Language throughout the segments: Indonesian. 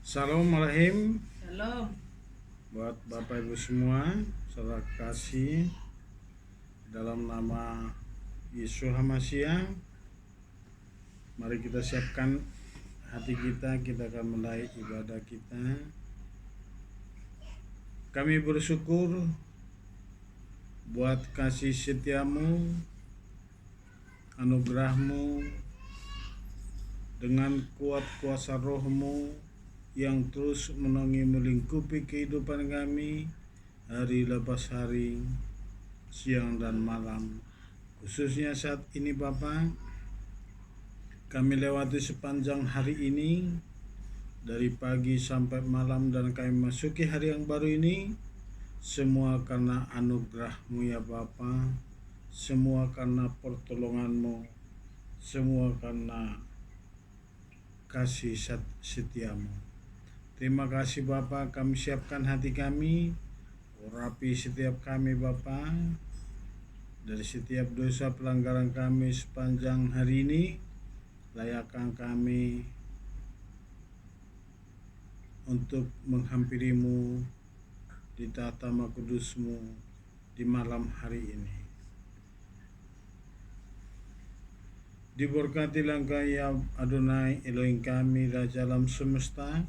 Assalamualaikum Shalom. buat Bapak Ibu semua, saudara kasih dalam nama Yesus HaMashiach. Mari kita siapkan hati kita akan mulai ibadah kita. Kami bersyukur buat kasih setiamu, anugerahmu, dengan kuat kuasa rohmu yang terus menaungi melingkupi kehidupan kami hari lepas hari, siang dan malam. Khususnya saat ini Bapa, kami lewati sepanjang hari ini dari pagi sampai malam, dan kami masuki hari yang baru ini. Semua karena anugerah-Mu ya Bapa, semua karena pertolongan-Mu, semua karena kasih setiamu. Terima kasih Bapa, kami siapkan hati kami, urapi setiap kami Bapa, dari setiap dosa pelanggaran kami sepanjang hari ini. Layakkan kami untuk menghampiri-Mu di tahta kudus-Mu di malam hari ini. Diberkati langkah ya Adonai Elohim kami, Raja alam semesta,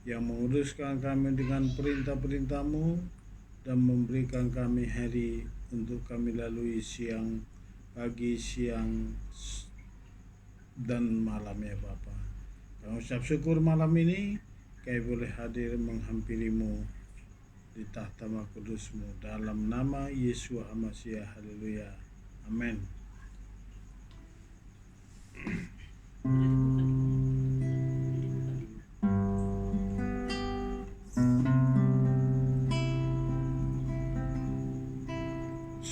yang menguruskan kami dengan perintah-perintah-Mu dan memberikan kami hari untuk kami lalui siang, pagi, siang, dan malam ya Bapa. Kami ucap syukur malam ini kami boleh hadir menghampiri-Mu di tahta kudus-Mu dalam nama Yesus HaMashiach. Haleluya. Amin.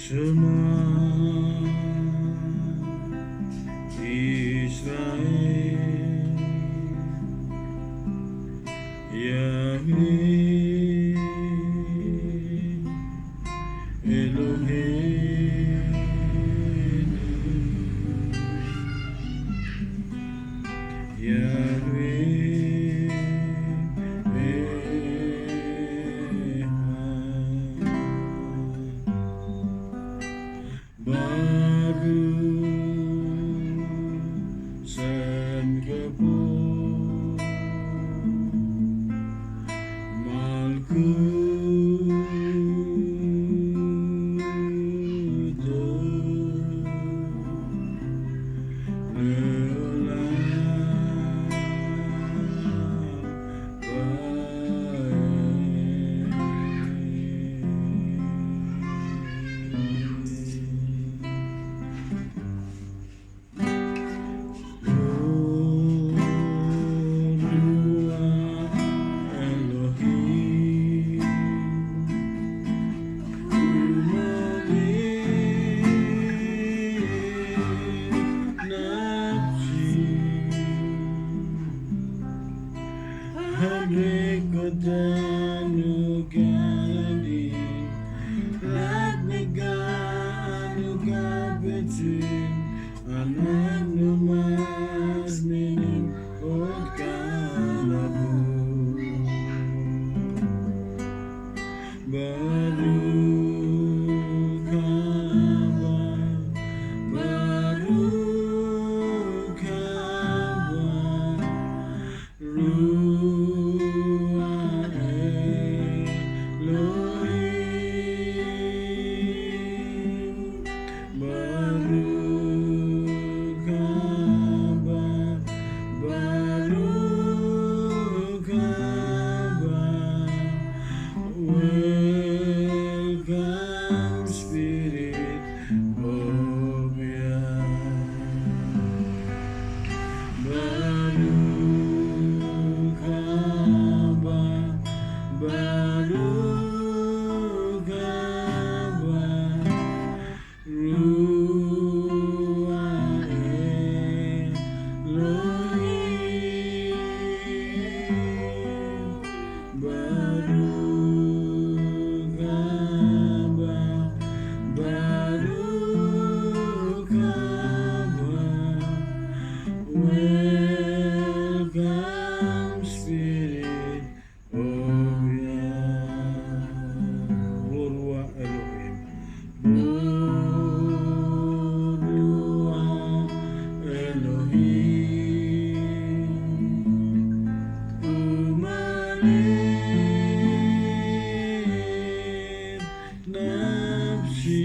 Semua Israel, Yahweh Elohim, Yahweh nafsi,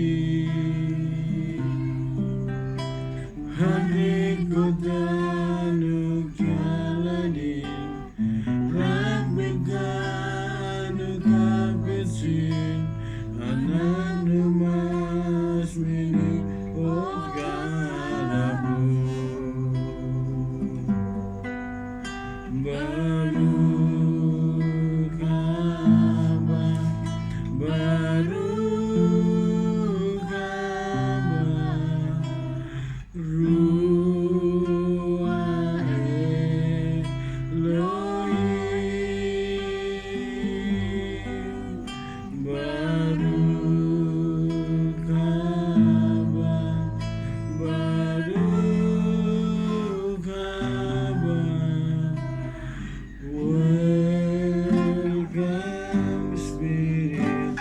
hatiku tanuk jalanin, rabbiganu kapisin, ananu mas minik galabu, baru kabar, baru kabar, ruah Elohim, baru kabar, baru kabar, welcome Spirit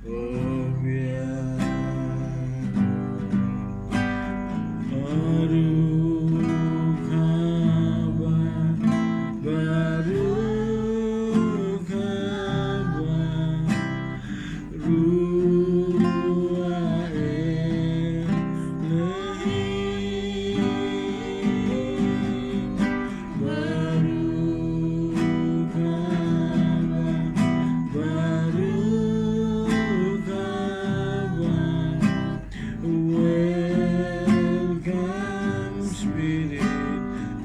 of Yah, baru kabar, baru kabar, ruah Elohim, baru kabar, baru kabar, welcome Spirit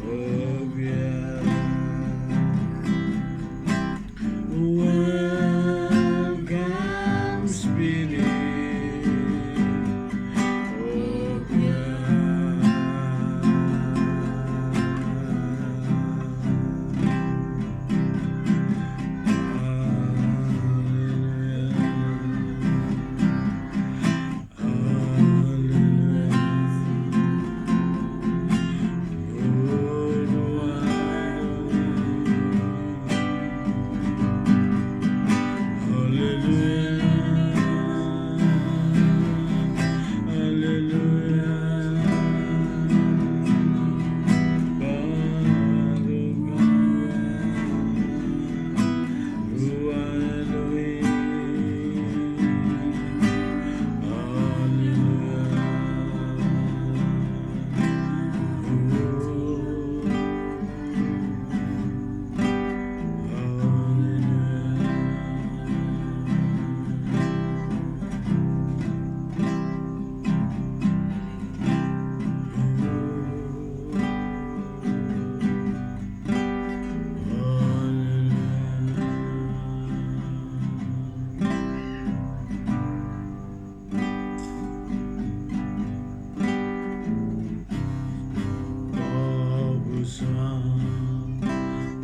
of Yah, welcome Spirit of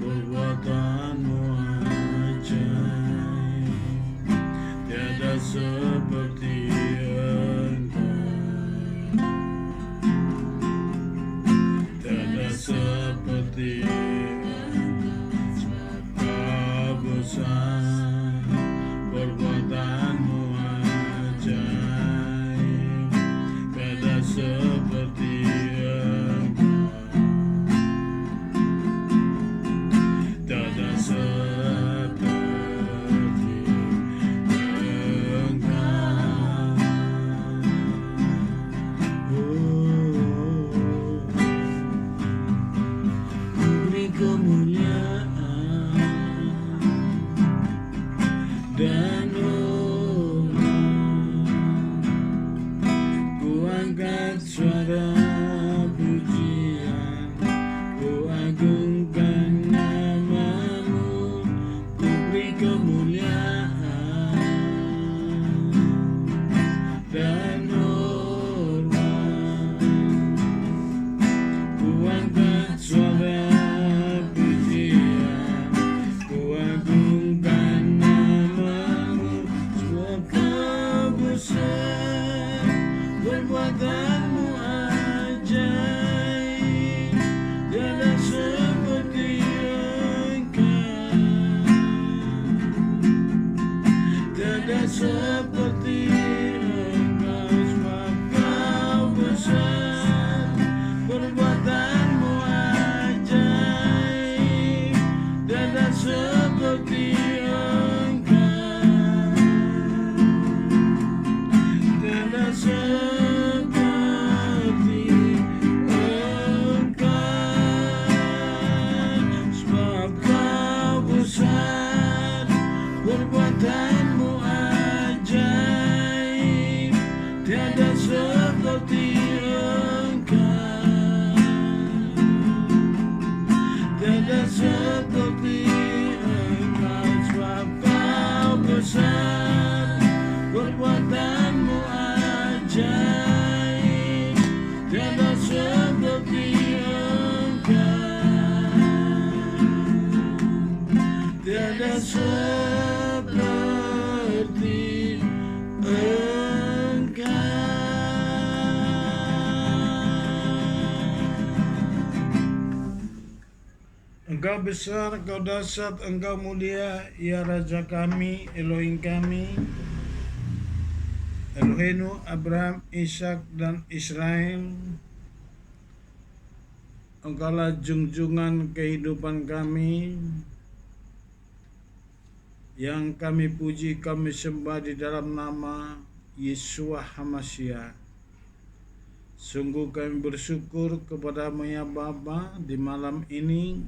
perbuatanmu ajaib, tiada seperti Engkau, tiada seperti Engkau besar, perbuatanmu ajaib, tiada seperti kemuliaan dan hormat, ku angkat suara pujian, ku agungkan namamu, ku beri kemuliaan dan hormat, ku angkat suara pujian, seperti Engkau. Engkau besar, Engkau dahsyat, Engkau mulia, ya Raja kami, Elohim kami, Elohenu Abraham, Ishak, dan Israel. Engkaulah junjungan kehidupan kami, yang kami puji, kami sembah di dalam nama Yeshua HaMashiach. Sungguh kami bersyukur kepada-Mu ya Bapa di malam ini,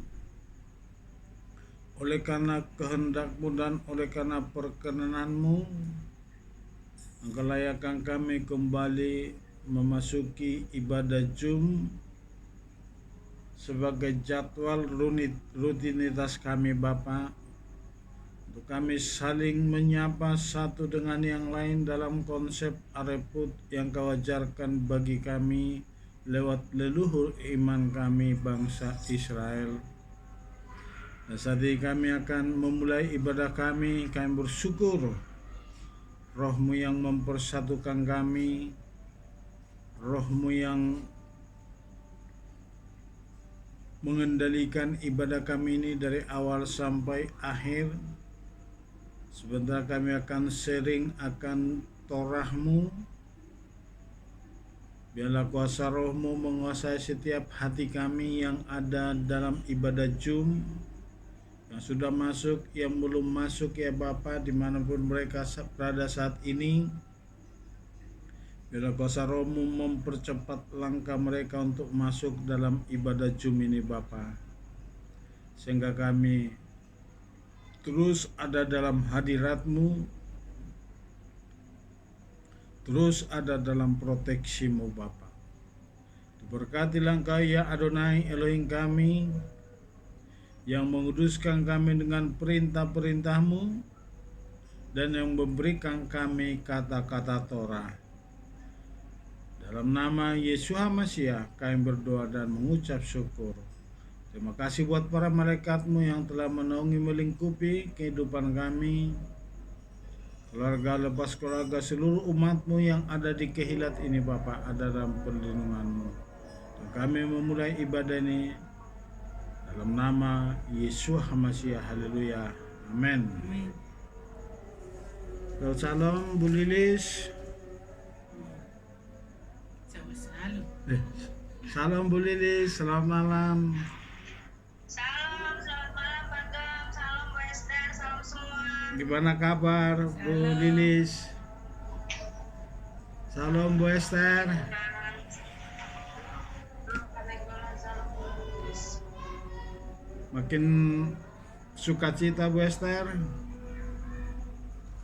oleh karena kehendak-Mu dan oleh karena perkenan-Mu, Engkau layakkan kami kembali memasuki ibadah Jum sebagai jadwal rutinitas kami Bapa, untuk kami saling menyapa satu dengan yang lain dalam konsep areput yang Kau ajarkan bagi kami lewat leluhur iman kami bangsa Israel. Dan saat ini kami akan memulai ibadah kami bersyukur Roh-Mu yang mempersatukan kami, Roh-Mu yang mengendalikan ibadah kami ini dari awal sampai akhir. Sebentar kami akan sharing akan Torah-Mu. Biarlah kuasa Roh-Mu menguasai setiap hati kami yang ada dalam ibadah Jum, yang sudah masuk, yang belum masuk ya Bapa, dimanapun mereka berada saat ini. Biarlah kuasa Roh-Mu mempercepat langkah mereka untuk masuk dalam ibadah Jum ini Bapa, sehingga kami terus ada dalam hadirat-Mu, terus ada dalam proteksi-Mu Bapa. Diberkatilah Engkau ya Adonai Elohim kami, yang menguduskan kami dengan perintah-perintah-Mu dan yang memberikan kami kata-kata Torah. Dalam nama Yeshua HaMashiach kami berdoa dan mengucap syukur. Terima kasih buat para malaikat-Mu yang telah menaungi melingkupi kehidupan kami, keluarga lepas keluarga, seluruh umat-Mu yang ada di kehilat ini Bapa, ada dalam perlindungan-Mu. Dan kami memulai ibadah ini dalam nama Yeshua HaMashiach. Haleluya. Amin. Shalom Bu Lilis. Salam Bu Lilis, selamat malam. Selamat malam Pak Gam, salam Bu Esther, salam semua. Gimana kabar Bu Lilis? Salam Bu Esther. Makin sukacita Bu Esther.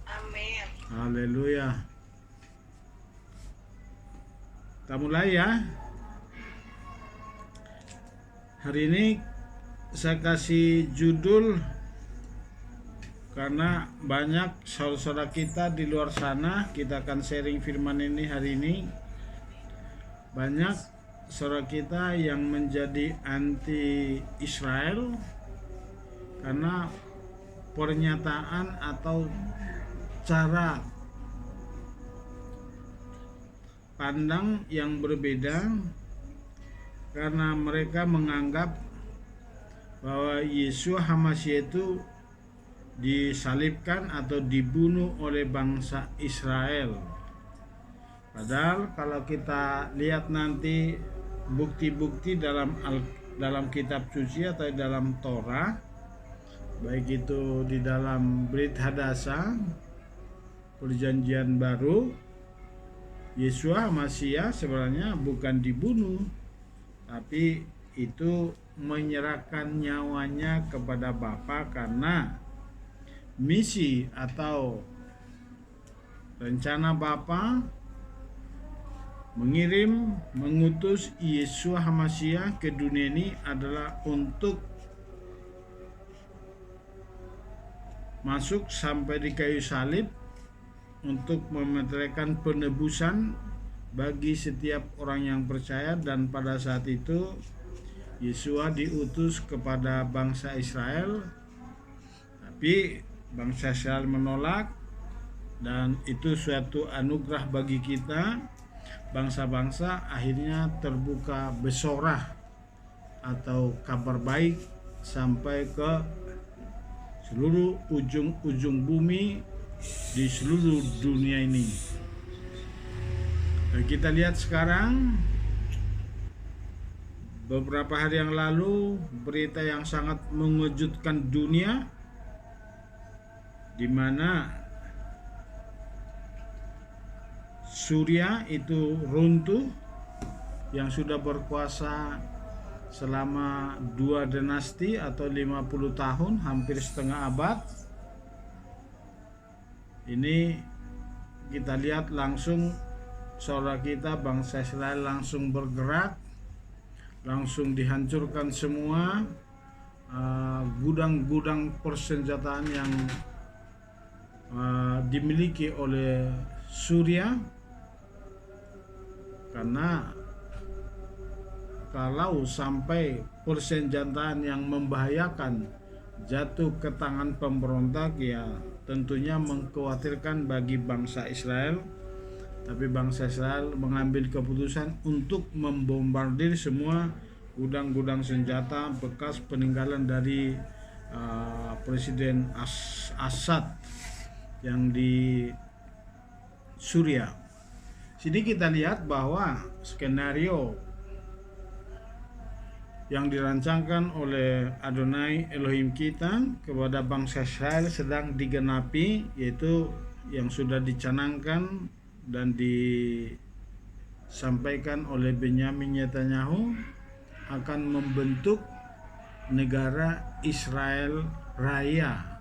Amin. Haleluya. Kita mulai ya. Hari ini saya kasih judul karena banyak saudara kita di luar sana, kita akan sharing firman ini hari ini. Banyak saudara kita yang menjadi anti Israel karena pernyataan atau cara pandang yang berbeda, karena mereka menganggap bahwa Yeshua HaMashiach itu disalibkan atau dibunuh oleh bangsa Israel. Padahal kalau kita lihat nanti bukti-bukti dalam kitab suci atau dalam Torah, baik itu di dalam Brit Hadasa, Perjanjian Baru, Yeshua HaMashiach sebenarnya bukan dibunuh, tapi itu menyerahkan nyawanya kepada Bapa karena misi atau rencana Bapa mengutus Yeshua HaMashiach ke dunia ini adalah untuk masuk sampai di kayu salib untuk memeteraikan penebusan bagi setiap orang yang percaya. Dan pada saat itu Yeshua diutus kepada bangsa Israel, Tapi bangsa Israel menolak, dan itu suatu anugerah bagi kita. Bangsa-bangsa akhirnya terbuka besorah atau kabar baik sampai ke seluruh ujung-ujung bumi di seluruh dunia ini. Dan kita lihat sekarang, beberapa hari yang lalu, berita yang sangat mengejutkan dunia, di mana Suriah itu runtuh, yang sudah berkuasa selama 2 dinasti atau 50 tahun, hampir setengah abad. Ini kita lihat langsung, saudara kita bangsa Israel langsung bergerak, langsung dihancurkan semua gudang-gudang persenjataan yang dimiliki oleh Suriah. Karena kalau sampai persenjataan yang membahayakan jatuh ke tangan pemberontak, ya tentunya mengkhawatirkan bagi bangsa Israel. Tapi bangsa Israel mengambil keputusan untuk membombardir semua gudang-gudang senjata bekas peninggalan dari Presiden Assad yang di Suriah. Sini kita lihat bahwa skenario yang dirancangkan oleh Adonai Elohim kita kepada bangsa Israel sedang digenapi, yaitu yang sudah dicanangkan dan disampaikan oleh Benyamin Netanyahu akan membentuk negara Israel Raya.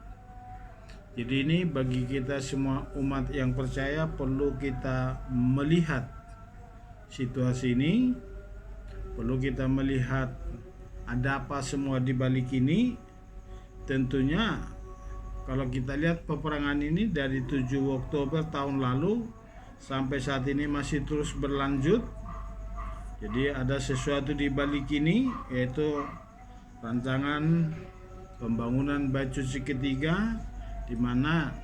Jadi ini bagi kita semua umat yang percaya perlu kita melihat situasi ini, perlu kita melihat ada apa semua di balik ini. Tentunya kalau kita lihat peperangan ini dari 7 Oktober tahun lalu sampai saat ini masih terus berlanjut. Jadi ada sesuatu di balik ini, yaitu rancangan pembangunan Bait Suci ketiga, di mana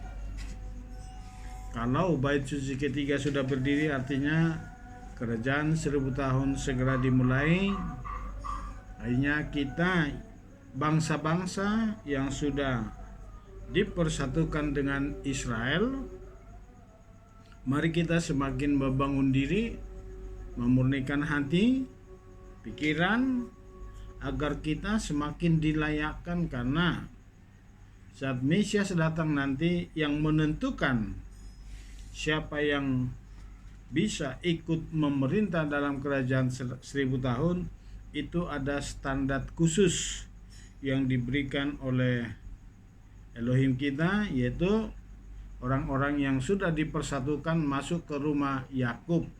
kalau Bait Suci ketiga sudah berdiri, artinya kerajaan 1000 tahun segera dimulai. Akhirnya kita bangsa-bangsa yang sudah dipersatukan dengan Israel, mari kita semakin membangun diri, memurnikan hati, pikiran, agar kita semakin dilayakkan. Karena saat Mesias datang nanti, yang menentukan siapa yang bisa ikut memerintah dalam kerajaan 1000 tahun, itu ada standar khusus yang diberikan oleh Elohim kita, yaitu orang-orang yang sudah dipersatukan masuk ke rumah Yakub.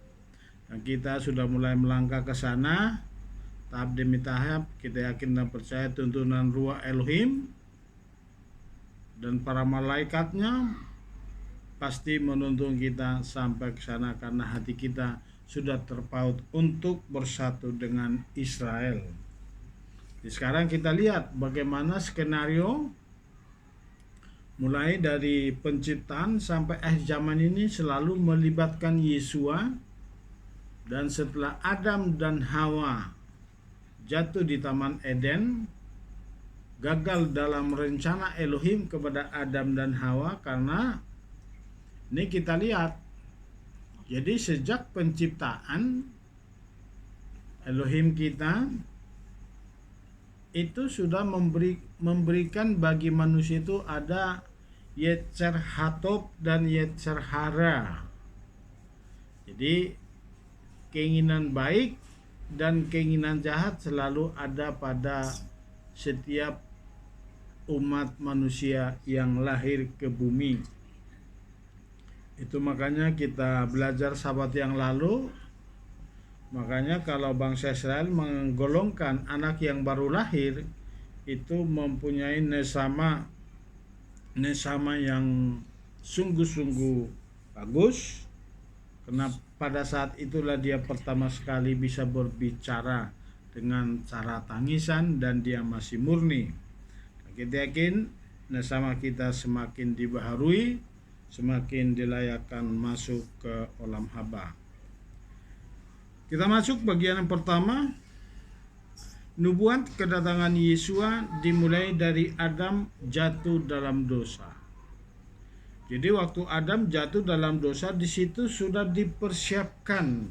Dan kita sudah mulai melangkah ke sana, tahap demi tahap. Kita yakin dan percaya tuntunan Ruach Elohim dan para malaikatnya pasti menuntun kita sampai ke sana, karena hati kita sudah terpaut untuk bersatu dengan Israel. Jadi sekarang kita lihat bagaimana skenario mulai dari penciptaan sampai akhir zaman ini selalu melibatkan Yesua. Dan setelah Adam dan Hawa jatuh di Taman Eden, gagal dalam rencana Elohim kepada Adam dan Hawa, karena ini kita lihat, jadi sejak penciptaan Elohim kita itu sudah memberikan bagi manusia itu ada Yetzer Hatov dan Yetzer Hara. Jadi keinginan baik dan keinginan jahat selalu ada pada setiap umat manusia yang lahir ke bumi. Itu makanya kita belajar Sabat yang lalu, makanya kalau bangsa Israel menggolongkan anak yang baru lahir itu mempunyai nesama yang sungguh-sungguh bagus, karena pada saat itulah dia pertama sekali bisa berbicara dengan cara tangisan dan dia masih murni. Kita yakin sama kita semakin dibaharui, semakin dilayakkan masuk ke olam haba. Kita masuk bagian yang pertama. Nubuat kedatangan Yesua dimulai dari Adam jatuh dalam dosa. Jadi waktu Adam jatuh dalam dosa, di situ sudah dipersiapkan,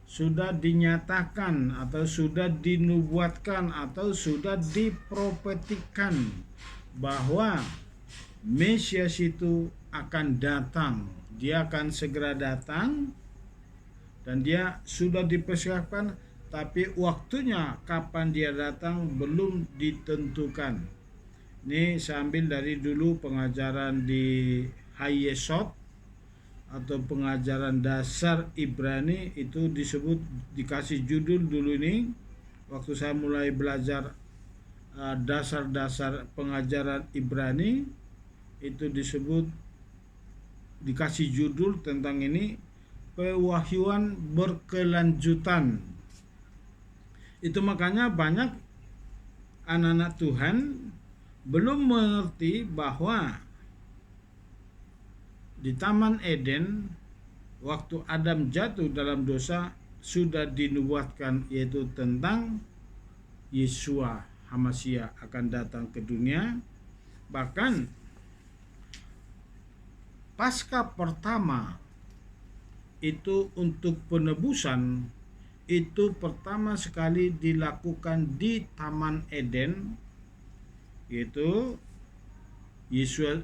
sudah dinyatakan atau sudah dinubuatkan atau sudah diprofetikan bahwa Mesias itu akan datang. Dia akan segera datang dan dia sudah dipersiapkan, tapi waktunya kapan dia datang belum ditentukan. Ini saya ambil dari dulu pengajaran di Hayesod atau pengajaran dasar Ibrani, itu disebut, dikasih judul dulu ini waktu saya mulai belajar dasar-dasar pengajaran Ibrani, itu disebut, dikasih judul tentang ini, pewahyuan berkelanjutan. Itu makanya banyak anak-anak Tuhan belum mengerti bahwa di Taman Eden waktu Adam jatuh dalam dosa sudah dinubuatkan, yaitu tentang Yesua Hamasia akan datang ke dunia. Bahkan Paskah pertama itu untuk penebusan itu pertama sekali dilakukan di Taman Eden, yaitu Yesus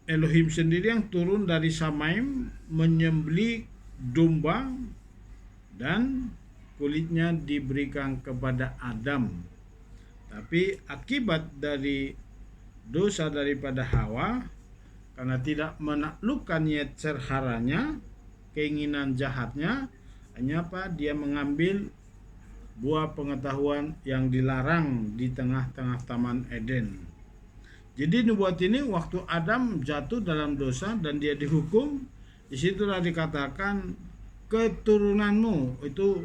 Elohim sendiri yang turun dari Samaim menyembelih domba dan kulitnya diberikan kepada Adam. Tapi akibat dari dosa daripada Hawa, karena tidak menaklukkan yetzer haranya, keinginan jahatnya, hanya apa? Dia mengambil buah pengetahuan yang dilarang di tengah-tengah Taman Eden. Jadi nubuat ini waktu Adam jatuh dalam dosa dan dia dihukum, disitulah dikatakan keturunanmu, itu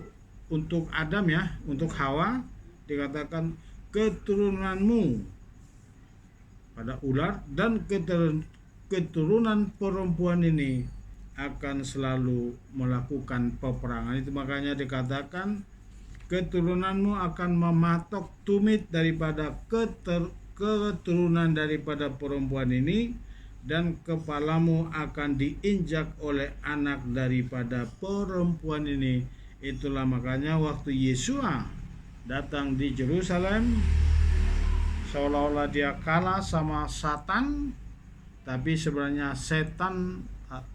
untuk Adam ya, untuk Hawa dikatakan keturunanmu pada ular, dan keturunan perempuan ini akan selalu melakukan peperangan. Itu makanya dikatakan keturunanmu akan mematok tumit daripada keturunan daripada perempuan ini, dan kepalamu akan diinjak oleh anak daripada perempuan ini. Itulah makanya waktu Yesua datang di Yerusalem, seolah-olah dia kalah sama Satan, tapi sebenarnya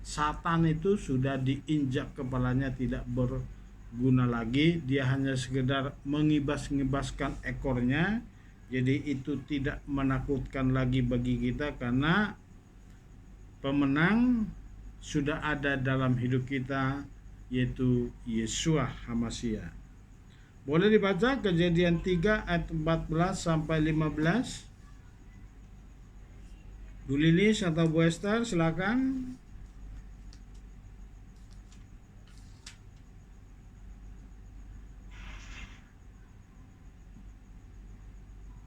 Satan itu sudah diinjak kepalanya, tidak berguna lagi. Dia hanya sekedar mengibas-ngibaskan ekornya. Jadi itu tidak menakutkan lagi bagi kita, karena pemenang sudah ada dalam hidup kita, yaitu Yesua Hamasia. Boleh dibaca Kejadian 3 ayat 14 sampai 15. Bu Lilis atau Bu Esther silakan.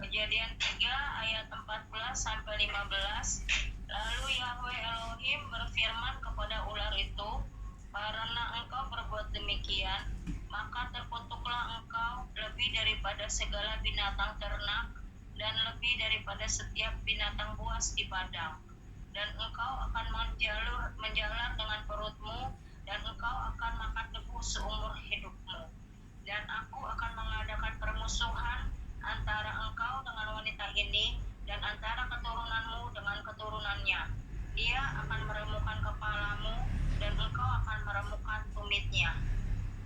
Kejadian 3 ayat 14 sampai 15. Lalu Yahweh Elohim berfirman kepada ular itu, karena engkau berbuat demikian, maka terkutuklah engkau lebih daripada segala binatang ternak dan lebih daripada setiap binatang buas di padang. Dan engkau akan menjalar dengan perutmu, dan engkau akan makan debu seumur hidupmu. Dan aku akan mengadakan permusuhan antara engkau dengan wanita ini, dan antara keturunanmu dengan keturunannya. Dia akan meremukkan kepalamu, dan engkau akan meremukkan tumitnya.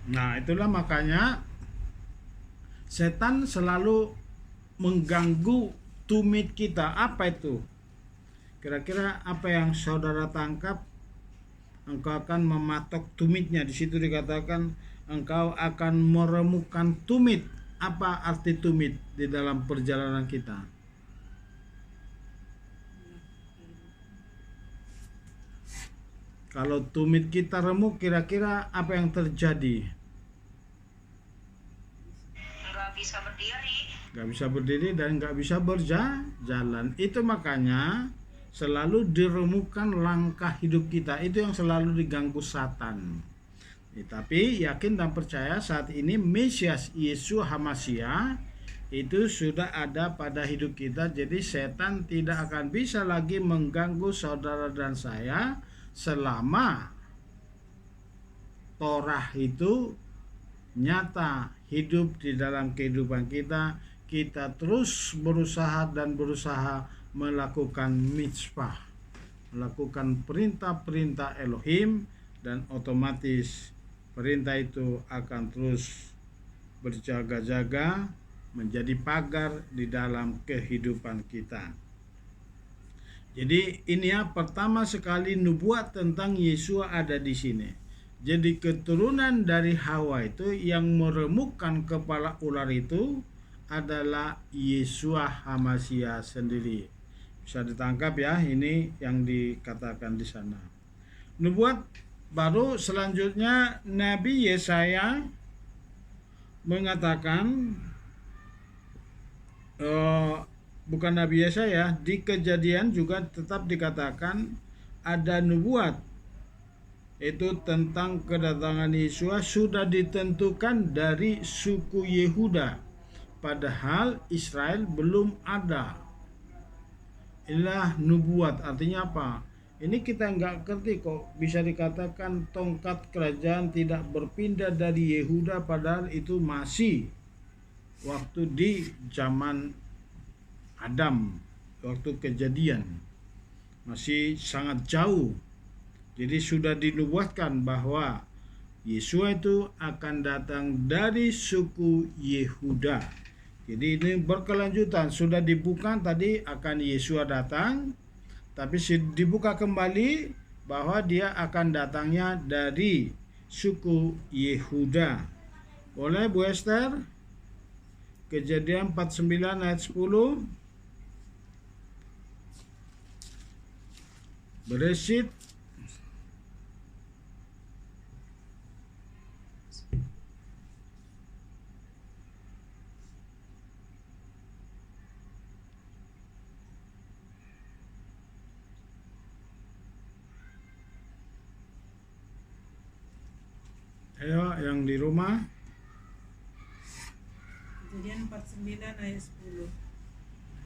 Nah, itulah makanya setan selalu mengganggu tumit kita. Apa itu? Kira-kira apa yang saudara tangkap? Engkau akan mematok tumitnya. Di situ dikatakan engkau akan meremukkan tumit. Apa arti tumit di dalam perjalanan kita? Kalau tumit kita remuk, kira-kira apa yang terjadi? Nggak bisa berdiri. nggak bisa berdiri dan nggak bisa berjalan. Itu makanya selalu diremukan langkah hidup kita, itu yang selalu diganggu Satan. Tapi yakin dan percaya saat ini Mesias Yesus Hamasia itu sudah ada pada hidup kita. Jadi setan tidak akan bisa lagi mengganggu saudara dan saya selama Torah itu nyata hidup di dalam kehidupan kita. Kita terus berusaha melakukan mitzvah, melakukan perintah-perintah Elohim, dan otomatis perintah itu akan terus berjaga-jaga menjadi pagar di dalam kehidupan kita. Jadi ini ya, pertama sekali nubuat tentang Yesua ada di sini. Jadi keturunan dari Hawa itu yang meremukkan kepala ular itu adalah Yesua Hamasia sendiri. Bisa ditangkap ya, ini yang dikatakan di sana. Nubuat baru selanjutnya Nabi Yesaya mengatakan, bukan Nabi Yesaya, di Kejadian juga tetap dikatakan ada nubuat itu tentang kedatangan Yesus sudah ditentukan dari suku Yehuda, padahal Israel belum ada. Inilah nubuat, artinya apa? Ini kita nggak ngerti kok bisa dikatakan tongkat kerajaan tidak berpindah dari Yehuda, padahal itu masih waktu di zaman Adam, waktu Kejadian, masih sangat jauh. Jadi sudah dinubuatkan bahwa Yesus itu akan datang dari suku Yehuda. Jadi ini berkelanjutan, sudah dibuka tadi akan Yesus datang, tapi dibuka kembali bahwa dia akan datangnya dari suku Yehuda. Boleh Bu Esther? Kejadian 49 ayat 10. Bereshit ayo yang di rumah. Kejadian 49 ayat 10.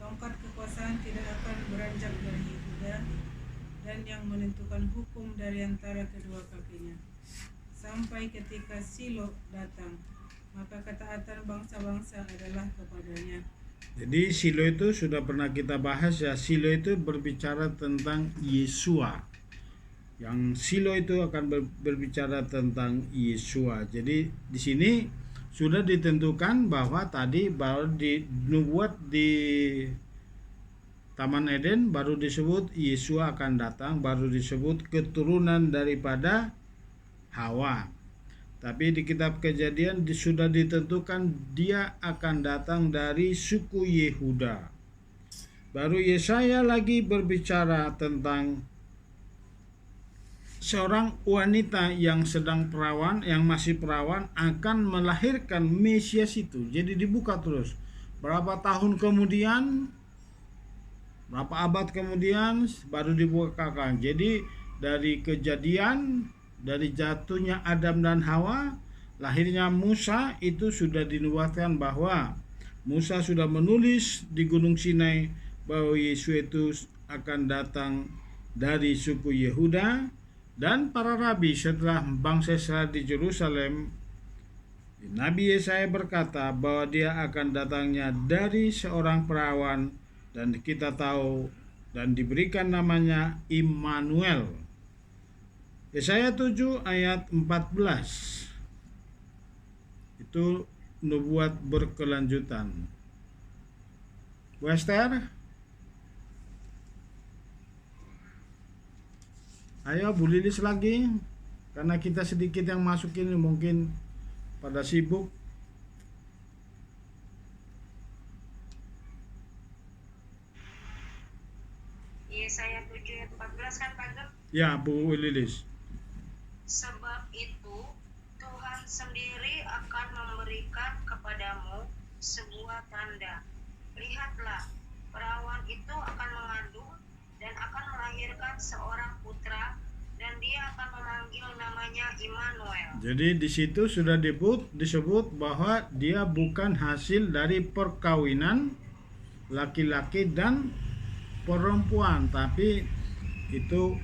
Tongkat kekuasaan tidak akan beranjak dari Yehuda, dan yang menentukan hukum dari antara kedua kakinya, sampai ketika Silo datang, maka ketaatan bangsa-bangsa adalah kepadanya. Jadi Silo itu sudah pernah kita bahas ya. Silo itu berbicara tentang Yesua. Yang Silo itu akan berbicara tentang Yesua. Jadi di sini sudah ditentukan bahwa tadi baru dinubuat di Taman Eden, baru disebut Yesua akan datang, baru disebut keturunan daripada Hawa. Tapi di kitab Kejadian sudah ditentukan dia akan datang dari suku Yehuda. Baru Yesaya lagi berbicara tentang seorang wanita yang sedang perawan, yang masih perawan, akan melahirkan Mesias itu. Jadi dibuka terus. Berapa tahun kemudian, berapa abad kemudian baru dibukakan. Jadi dari Kejadian, dari jatuhnya Adam dan Hawa, lahirnya Musa, itu sudah dinubuatkan bahwa Musa sudah menulis di Gunung Sinai bahwa Yesus itu akan datang dari suku Yehuda. Dan para rabi setelah bangsa Israel di Yerusalem, Nabi Yesaya berkata bahwa dia akan datangnya dari seorang perawan, dan kita tahu dan diberikan namanya Immanuel. Yesaya 7 ayat 14. Itu nubuat berkelanjutan. Wester, ayo Bu Lilis lagi, karena kita sedikit yang masuk ini mungkin pada sibuk. Yesaya 7 ayat 14 kan Pak Gem? Ya Bu Lilis. Sebab itu Tuhan sendiri akan memberikan kepadamu sebuah tanda. Lihatlah, perawan itu akan mengandung dan akan melahirkan seorang putra, dan dia akan memanggil namanya Immanuel. Jadi di situ sudah disebut bahwa dia bukan hasil dari perkawinan laki-laki dan perempuan, tapi itu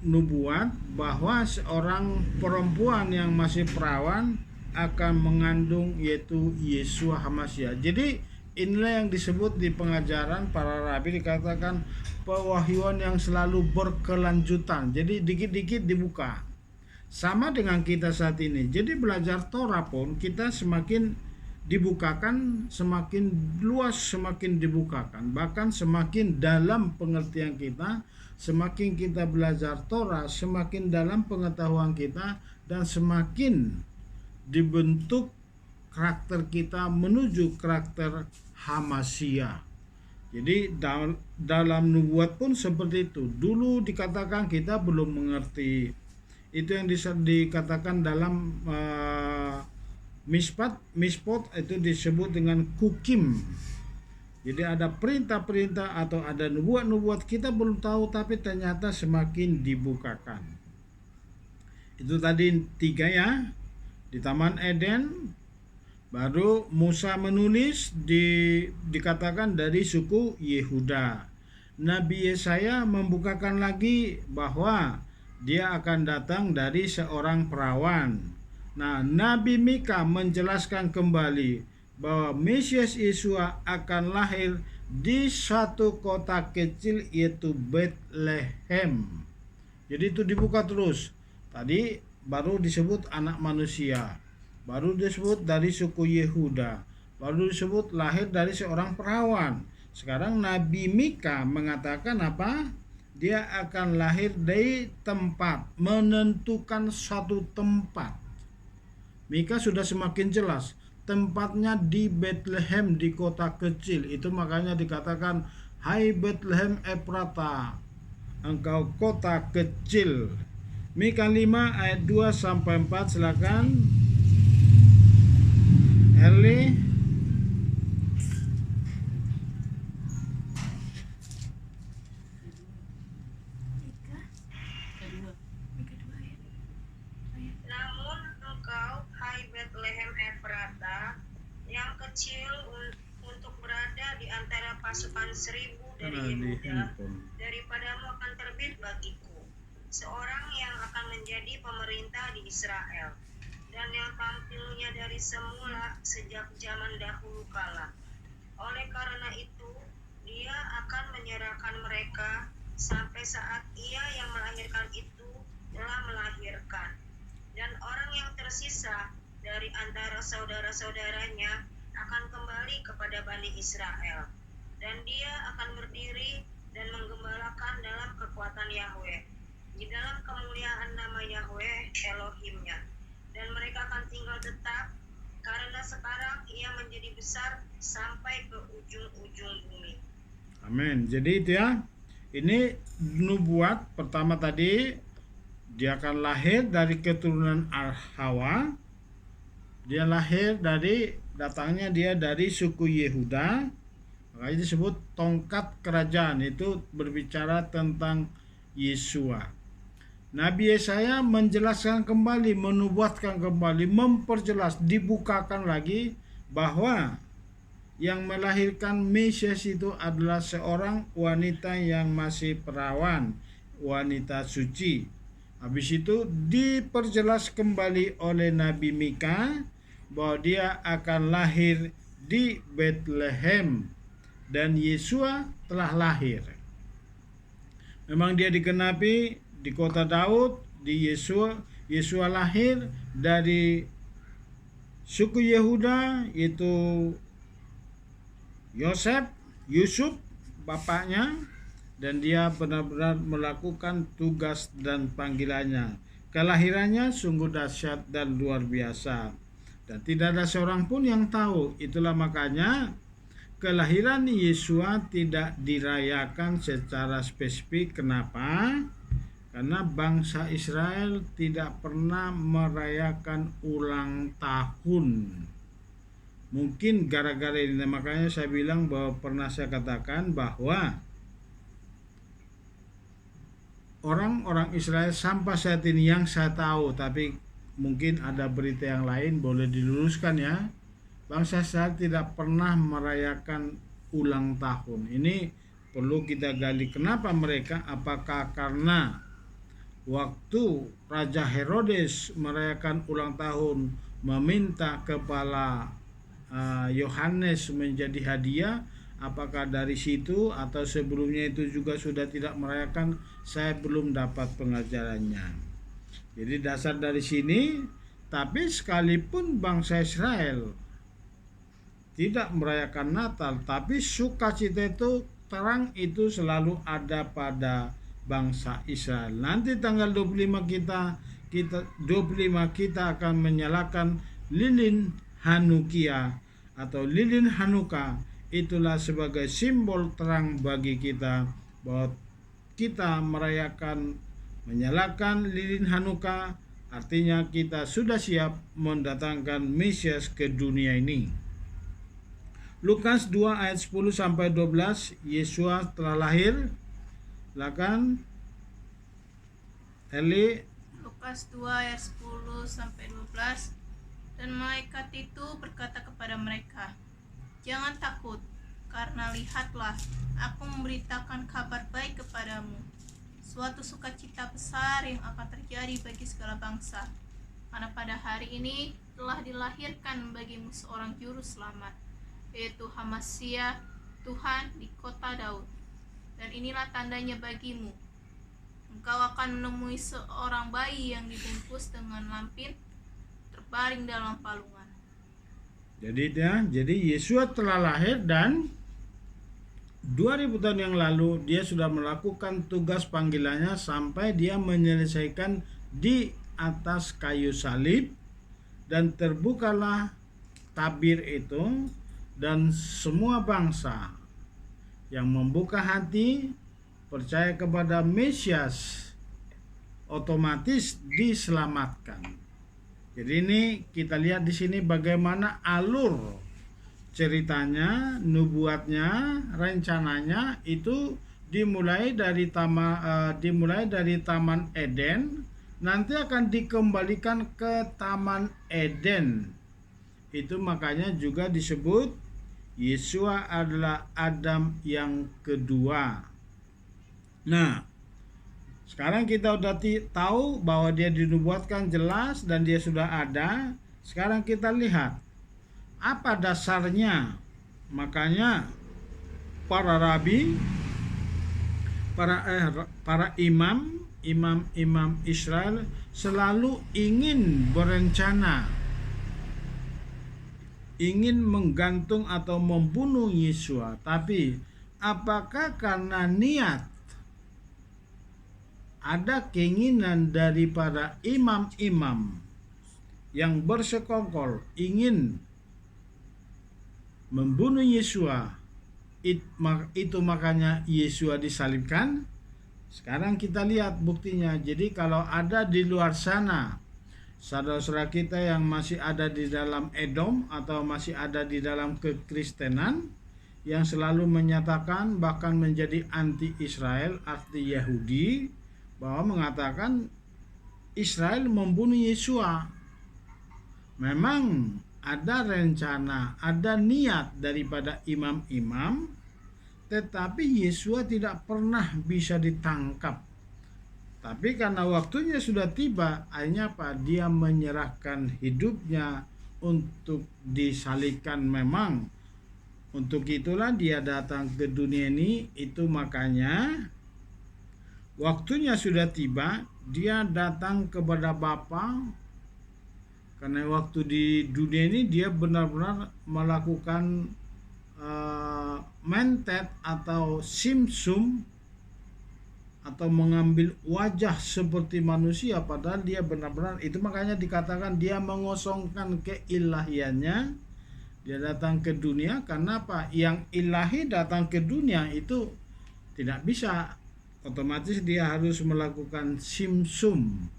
nubuat bahwa seorang perempuan yang masih perawan akan mengandung, yaitu Yesua HaMasyiah. Jadi inilah yang disebut di pengajaran para rabi, dikatakan pewahyuan yang selalu berkelanjutan. Jadi dikit-dikit dibuka. Sama dengan kita saat ini. Jadi belajar Torah pun kita semakin dibukakan, semakin luas, semakin dibukakan. Bahkan semakin dalam pengertian kita, semakin kita belajar Torah, semakin dalam pengetahuan kita, dan semakin dibentuk karakter kita menuju karakter HaMasyiah. Jadi dalam nubuat pun seperti itu. Dulu dikatakan kita belum mengerti. Itu yang dikatakan dalam Mishpat itu disebut dengan kukim. Jadi ada perintah-perintah atau ada nubuat-nubuat kita belum tahu, tapi ternyata semakin dibukakan. Itu tadi 3 ya. Di Taman Eden, baru Musa menulis dikatakan dari suku Yehuda. Nabi Yesaya membukakan lagi bahwa dia akan datang dari seorang perawan. Nah, Nabi Mika menjelaskan kembali bahwa Mesias Yesua akan lahir di satu kota kecil, yaitu Bethlehem. Jadi itu dibuka terus. Tadi baru disebut anak manusia, baru disebut dari suku Yehuda, baru disebut lahir dari seorang perawan. Sekarang Nabi Mika mengatakan apa? Dia akan lahir dari tempat, menentukan satu tempat. Mika sudah semakin jelas, tempatnya di Bethlehem, di kota kecil. Itu makanya dikatakan, hai Bethlehem Efrata, engkau kota kecil. Mika 5 ayat 2 sampai 4, silakan. Erli. Namun engkau, hai Bethlehem Efrata, yang kecil untuk berada di antara pasukan 1000 dari Yehuda, daripadamu akan terbit bagiku seorang yang akan menjadi pemerintah di Israel, dan yang tampilnya dari semula sejak zaman dahulu kala. Oleh karena itu, dia akan menyerahkan mereka sampai saat ia yang melahirkan itu telah melahirkan. Dan orang yang tersisa dari antara saudara-saudaranya akan kembali kepada Bani Israel. Dan dia akan berdiri dan menggembalakan dalam kekuatan Yahweh, di dalam kemuliaan nama Yahweh Elohimnya. Dan mereka akan tinggal tetap, karena sekarang ia menjadi besar sampai ke ujung-ujung bumi. Amin. Jadi itu ya. Ini nubuat pertama tadi, dia akan lahir dari keturunan Hawa. Dia lahir datangnya dia dari suku Yehuda. Makanya disebut tongkat kerajaan, itu berbicara tentang Yesua. Nabi Yesaya menjelaskan kembali, menubuatkan kembali, memperjelas, dibukakan lagi bahwa yang melahirkan Mesias itu adalah seorang wanita yang masih perawan, wanita suci. Habis itu diperjelas kembali oleh Nabi Mika bahwa dia akan lahir di Bethlehem, dan Yesua telah lahir. Memang dia digenapi di kota Daud, di Yesua lahir dari suku Yehuda, yaitu Yusuf bapaknya, dan dia benar-benar melakukan tugas dan panggilannya. Kelahirannya sungguh dahsyat dan luar biasa, dan tidak ada seorang pun yang tahu. Itulah makanya kelahiran Yesua tidak dirayakan secara spesifik. Kenapa? Karena bangsa Israel tidak pernah merayakan ulang tahun. Mungkin gara-gara ini, makanya saya bilang bahwa pernah saya katakan bahwa orang-orang Israel sampai saat ini yang saya tahu, tapi mungkin ada berita yang lain, boleh diluruskan ya. Bangsa Israel tidak pernah merayakan ulang tahun. Ini perlu kita gali. Kenapa mereka? Apakah karena waktu Raja Herodes merayakan ulang tahun meminta kepala Yohanes menjadi hadiah? Apakah dari situ atau sebelumnya itu juga sudah tidak merayakan? Saya belum dapat pengajarannya. Jadi dasar dari sini, tapi sekalipun bangsa Israel tidak merayakan Natal, tapi sukacita itu, terang itu selalu ada pada bangsa Israel. Nanti tanggal 25 kita akan menyalakan lilin Hanukkah atau lilin Hanukkah. Itulah sebagai simbol terang bagi kita bahwa kita menyalakan lilin Hanukkah, artinya kita sudah siap mendatangkan Mesias ke dunia ini. Lukas 2 ayat 10 sampai 12, Yesus telah lahir. Silakan Eli. Lukas 2 ayat 10 sampai 12. Dan malaikat itu berkata kepada mereka, "Jangan takut, karena lihatlah, aku memberitakan kabar baik kepadamu, suatu sukacita besar yang akan terjadi bagi segala bangsa. Karena pada hari ini telah dilahirkan bagimu seorang juru selamat, yaitu Hamasia Tuhan di kota Daud. Dan inilah tandanya bagimu, engkau akan menemui seorang bayi yang dibungkus dengan lampin, terbaring dalam palungan." Jadi Yesus telah lahir dan 2000 tahun yang lalu dia sudah melakukan tugas panggilannya sampai dia menyelesaikan di atas kayu salib, dan terbukalah tabir itu, dan semua bangsa yang membuka hati percaya kepada Mesias otomatis diselamatkan. Jadi ini kita lihat di sini bagaimana alur ceritanya, nubuatnya, rencananya itu dimulai dari Taman Eden, nanti akan dikembalikan ke Taman Eden. Itu makanya juga disebut Yesua adalah Adam yang kedua. Nah, sekarang kita udah tahu bahwa dia dinubuatkan jelas dan dia sudah ada. Sekarang kita lihat apa dasarnya. Makanya para rabi, para imam Israel selalu ingin berencana, ingin menggantung atau membunuh Yesua. Tapi apakah karena niat, ada keinginan daripada imam-imam yang bersekongkol ingin membunuh Yesua, itu makanya Yesua disalibkan? Sekarang kita lihat buktinya. Jadi kalau ada di luar sana saudara-saudara kita yang masih ada di dalam Edom atau masih ada di dalam kekristenan yang selalu menyatakan, bahkan menjadi anti Israel, anti Yahudi, bahwa mengatakan Israel membunuh Yesua. Memang ada rencana, ada niat daripada imam-imam, tetapi Yesua tidak pernah bisa ditangkap. Tapi karena waktunya sudah tiba, akhirnya dia menyerahkan hidupnya untuk disalibkan. Memang untuk itulah dia datang ke dunia ini. Itu makanya waktunya sudah tiba, dia datang kepada Bapa. Karena waktu di dunia ini dia benar-benar melakukan mentet atau simsum, atau mengambil wajah seperti manusia, padahal dia benar-benar itu. Makanya dikatakan dia mengosongkan keilahiannya. Dia datang ke dunia karena apa? Yang ilahi datang ke dunia itu tidak bisa, otomatis dia harus melakukan simsum.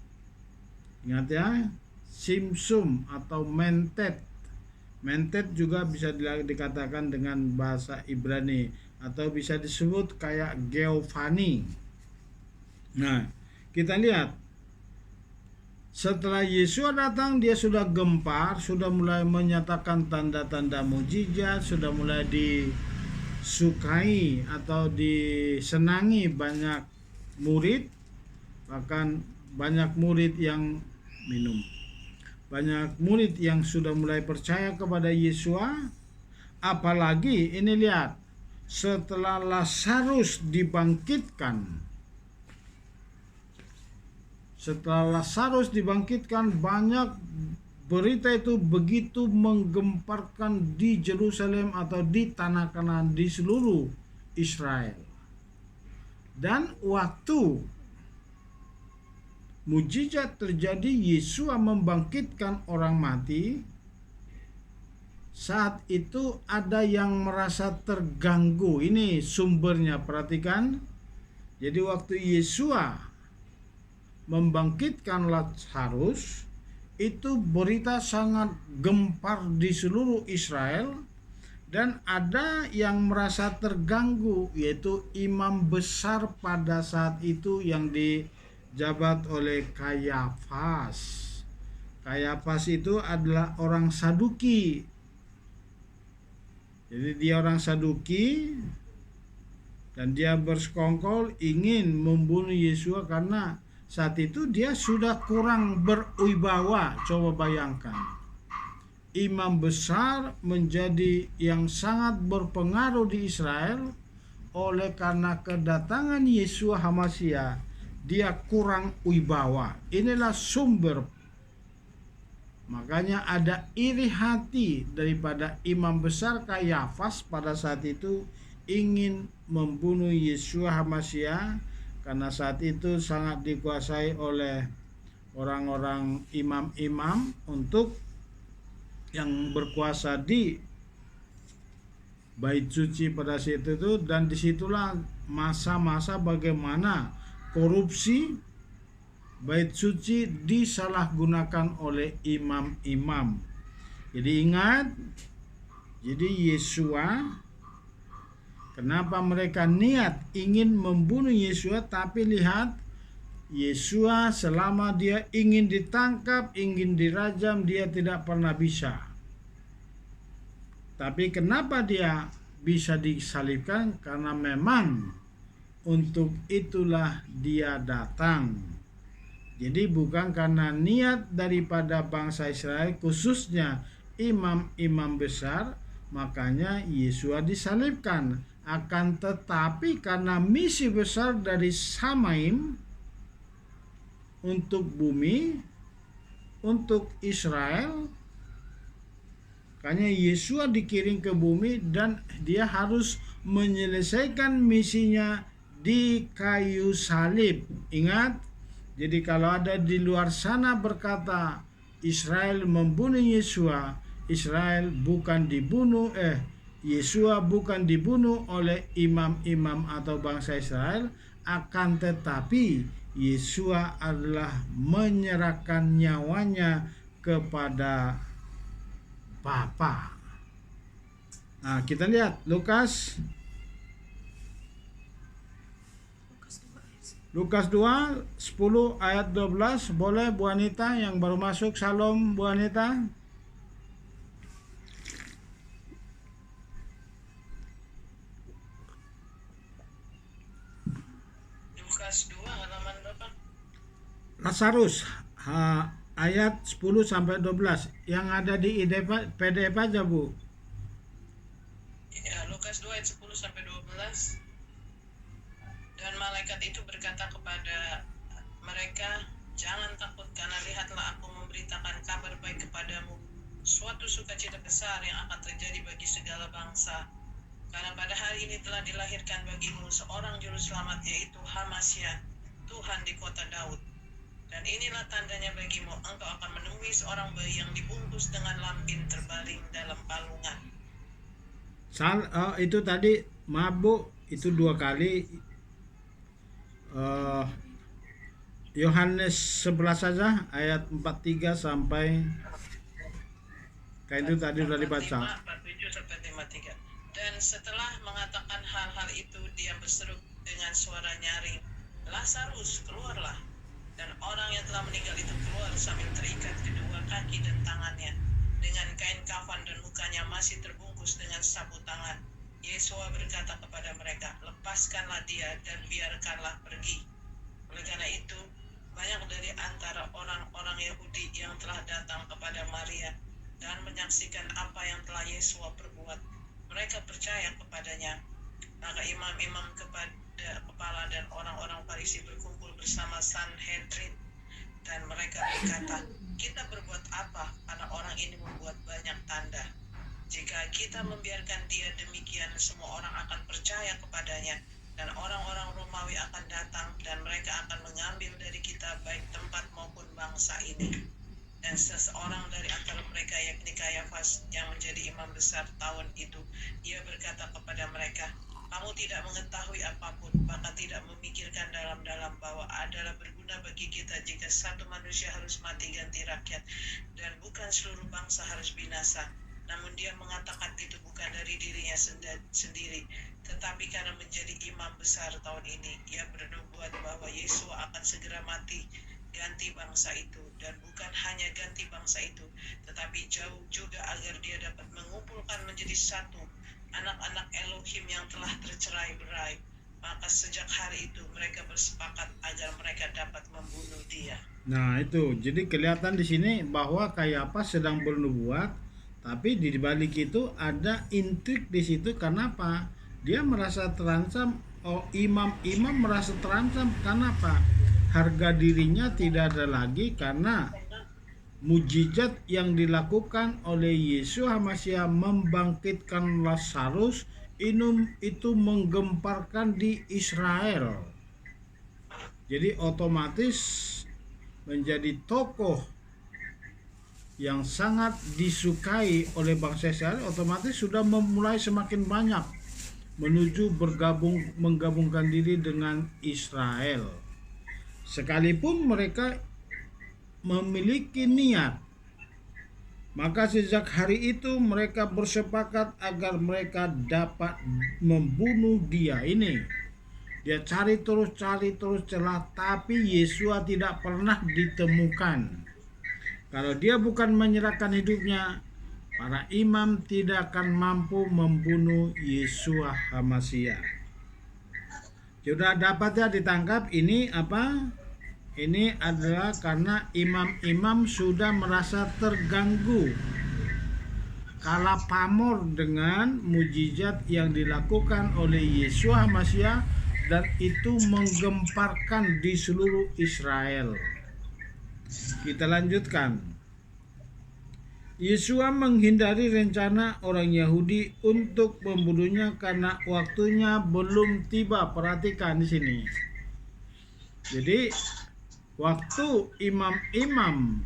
Ingat ya, simsum atau mentet. Mentet juga bisa dikatakan dengan bahasa Ibrani atau bisa disebut kayak Geofani. Nah, kita lihat setelah Yesus datang, dia sudah gempar, sudah mulai menyatakan tanda-tanda mujizat, sudah mulai disukai atau disenangi banyak murid, bahkan banyak murid yang minum. Banyak murid yang sudah mulai percaya kepada Yesus. Apalagi ini lihat, setelah Lazarus dibangkitkan. Setelah Lazarus dibangkitkan, banyak berita itu begitu menggemparkan di Yerusalem atau di tanah Kanaan, di seluruh Israel. Dan waktu mujizat terjadi, Yesus membangkitkan orang mati. Saat itu ada yang merasa terganggu. Ini sumbernya, perhatikan. Jadi waktu Yesus membangkitkan Lazarus, itu berita sangat gempar di seluruh Israel. Dan ada yang merasa terganggu, yaitu imam besar pada saat itu yang dijabat oleh Kayafas. Kayafas itu adalah orang Saduki. Jadi dia orang Saduki dan dia bersekongkol ingin membunuh Yesus karena saat itu dia sudah kurang berwibawa. Coba bayangkan, imam besar menjadi yang sangat berpengaruh di Israel. Oleh karena kedatangan Yesus HaMashiach, dia kurang wibawa. Inilah sumber. Makanya ada iri hati daripada imam besar Kayafas pada saat itu ingin membunuh Yesus HaMashiach, karena saat itu sangat dikuasai oleh orang-orang imam-imam untuk yang berkuasa di Bait Suci pada saat itu. Dan disitulah masa-masa bagaimana korupsi Bait Suci disalahgunakan oleh imam-imam. Jadi ingat, jadi Yesua, kenapa mereka niat ingin membunuh Yesua, tapi lihat, Yesua selama dia ingin ditangkap, ingin dirajam, dia tidak pernah bisa. Tapi kenapa dia bisa disalibkan? Karena memang untuk itulah dia datang. Jadi bukan karena niat daripada bangsa Israel, khususnya imam-imam besar, makanya Yesus disalibkan. Akan tetapi karena misi besar dari Samaim untuk bumi, untuk Israel, makanya Yesus dikirim ke bumi dan dia harus menyelesaikan misinya di kayu salib. Ingat, jadi kalau ada di luar sana berkata Israel membunuh Yesus, Israel bukan dibunuh, Yesus bukan dibunuh oleh imam-imam atau bangsa Israel, akan tetapi Yesus adalah menyerahkan nyawanya kepada Bapa. Nah, kita lihat Lukas 2, 10 ayat 12. Boleh Bu Anita yang baru masuk. Salam Bu Anita. Lukas 2 halaman berapa? Lazarus ayat 10 sampai 12 yang ada di PDF aja Bu. Ya, Lukas 2 ayat 10 sampai 12. Dan malaikat itu berkata kepada mereka, jangan takut, karena lihatlah aku memberitakan kabar baik kepadamu, suatu sukacita besar yang akan terjadi bagi segala bangsa. Karena pada hari ini telah dilahirkan bagimu seorang juru selamat, yaitu HaMashiach, Tuhan di kota Daud. Dan inilah tandanya bagimu, engkau akan menemui seorang bayi yang dibungkus dengan lampin terbaring dalam palungan. Itu tadi, maaf Bu, itu 2 kali. Yohanes 11 saja ayat 43 sampai Kan itu tadi sudah dibaca. 47 sampai 53. Dan setelah mengatakan hal-hal itu, dia berseru dengan suara nyaring, Lazarus, keluarlah. Dan orang yang telah meninggal itu keluar sambil terikat kedua kaki dan tangannya dengan kain kafan dan mukanya masih terbungkus dengan sapu tangan. Yesus berkata kepada mereka, lepaskanlah dia dan biarkanlah pergi. Oleh karena itu, banyak dari antara orang-orang Yahudi yang telah datang kepada Maria dan menyaksikan apa yang telah Yesus perbuat. Mereka percaya kepadanya. Maka imam-imam kepala dan orang-orang Farisi berkumpul bersama Sanhedrin, dan mereka berkata, kita berbuat apa karena orang ini membuat banyak tanda? Jika kita membiarkan dia demikian, semua orang akan percaya kepadanya, dan orang-orang Romawi akan datang, dan mereka akan mengambil dari kita baik tempat maupun bangsa ini. Dan seseorang dari antara mereka, yakni Kayafas, yang menjadi imam besar tahun itu, ia berkata kepada mereka, kamu tidak mengetahui apapun, bahkan tidak memikirkan dalam-dalam bahwa adalah berguna bagi kita jika satu manusia harus mati ganti rakyat, dan bukan seluruh bangsa harus binasa. Namun dia mengatakan itu bukan dari dirinya sendiri, tetapi karena menjadi imam besar tahun ini, ia bernubuat bahwa Yesus akan segera mati ganti bangsa itu, dan bukan hanya ganti bangsa itu, tetapi jauh juga agar dia dapat mengumpulkan menjadi satu anak-anak Elohim yang telah tercerai-berai. Maka sejak hari itu mereka bersepakat agar mereka dapat membunuh dia. Nah itu, jadi kelihatan di sini bahwa Kayafas sedang bernubuat, tapi di balik itu ada intrik di situ. Kenapa? Dia merasa terancam. Imam-imam merasa terancam. Kenapa? Harga dirinya tidak ada lagi karena mujizat yang dilakukan oleh Yesus HaMasyiah membangkitkan Lazarus itu menggemparkan di Israel. Jadi otomatis menjadi tokoh yang sangat disukai oleh bangsa Israel, otomatis sudah memulai semakin banyak menuju menggabungkan diri dengan Israel. Sekalipun mereka memiliki niat, maka sejak hari itu mereka bersepakat agar mereka dapat membunuh dia. Ini dia cari terus celah, tapi Yesua tidak pernah ditemukan. Kalau dia bukan menyerahkan hidupnya, para imam tidak akan mampu membunuh Yesua HaMasyiah. Sudah dapat ya ditangkap ini apa? Ini adalah karena imam-imam sudah merasa terganggu, kalah pamor dengan mujizat yang dilakukan oleh Yesus HaMasyiah, dan itu menggemparkan di seluruh Israel. Kita lanjutkan. Yesua menghindari rencana orang Yahudi untuk membunuhnya karena waktunya belum tiba. Perhatikan di sini. Jadi waktu imam-imam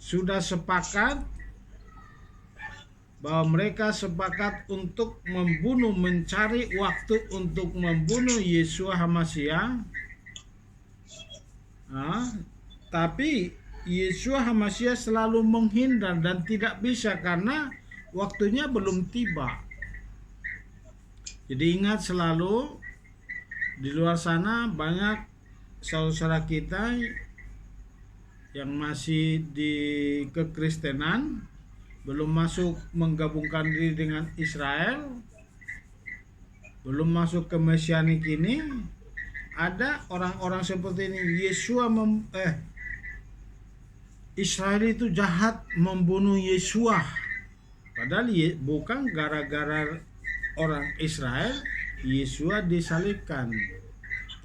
sudah sepakat bahwa mereka sepakat untuk mencari waktu untuk membunuh Yesus HaMasyiah, tapi Yesus HaMasyiah selalu menghindar dan tidak bisa karena waktunya belum tiba. Jadi ingat selalu, di luar sana banyak saudara kita yang masih di kekristenan, belum masuk menggabungkan diri dengan Israel, belum masuk ke Mesianik ini. Ada orang-orang seperti ini, Israel itu jahat membunuh Yesua. Padahal bukan gara-gara orang Israel Yesua disalibkan,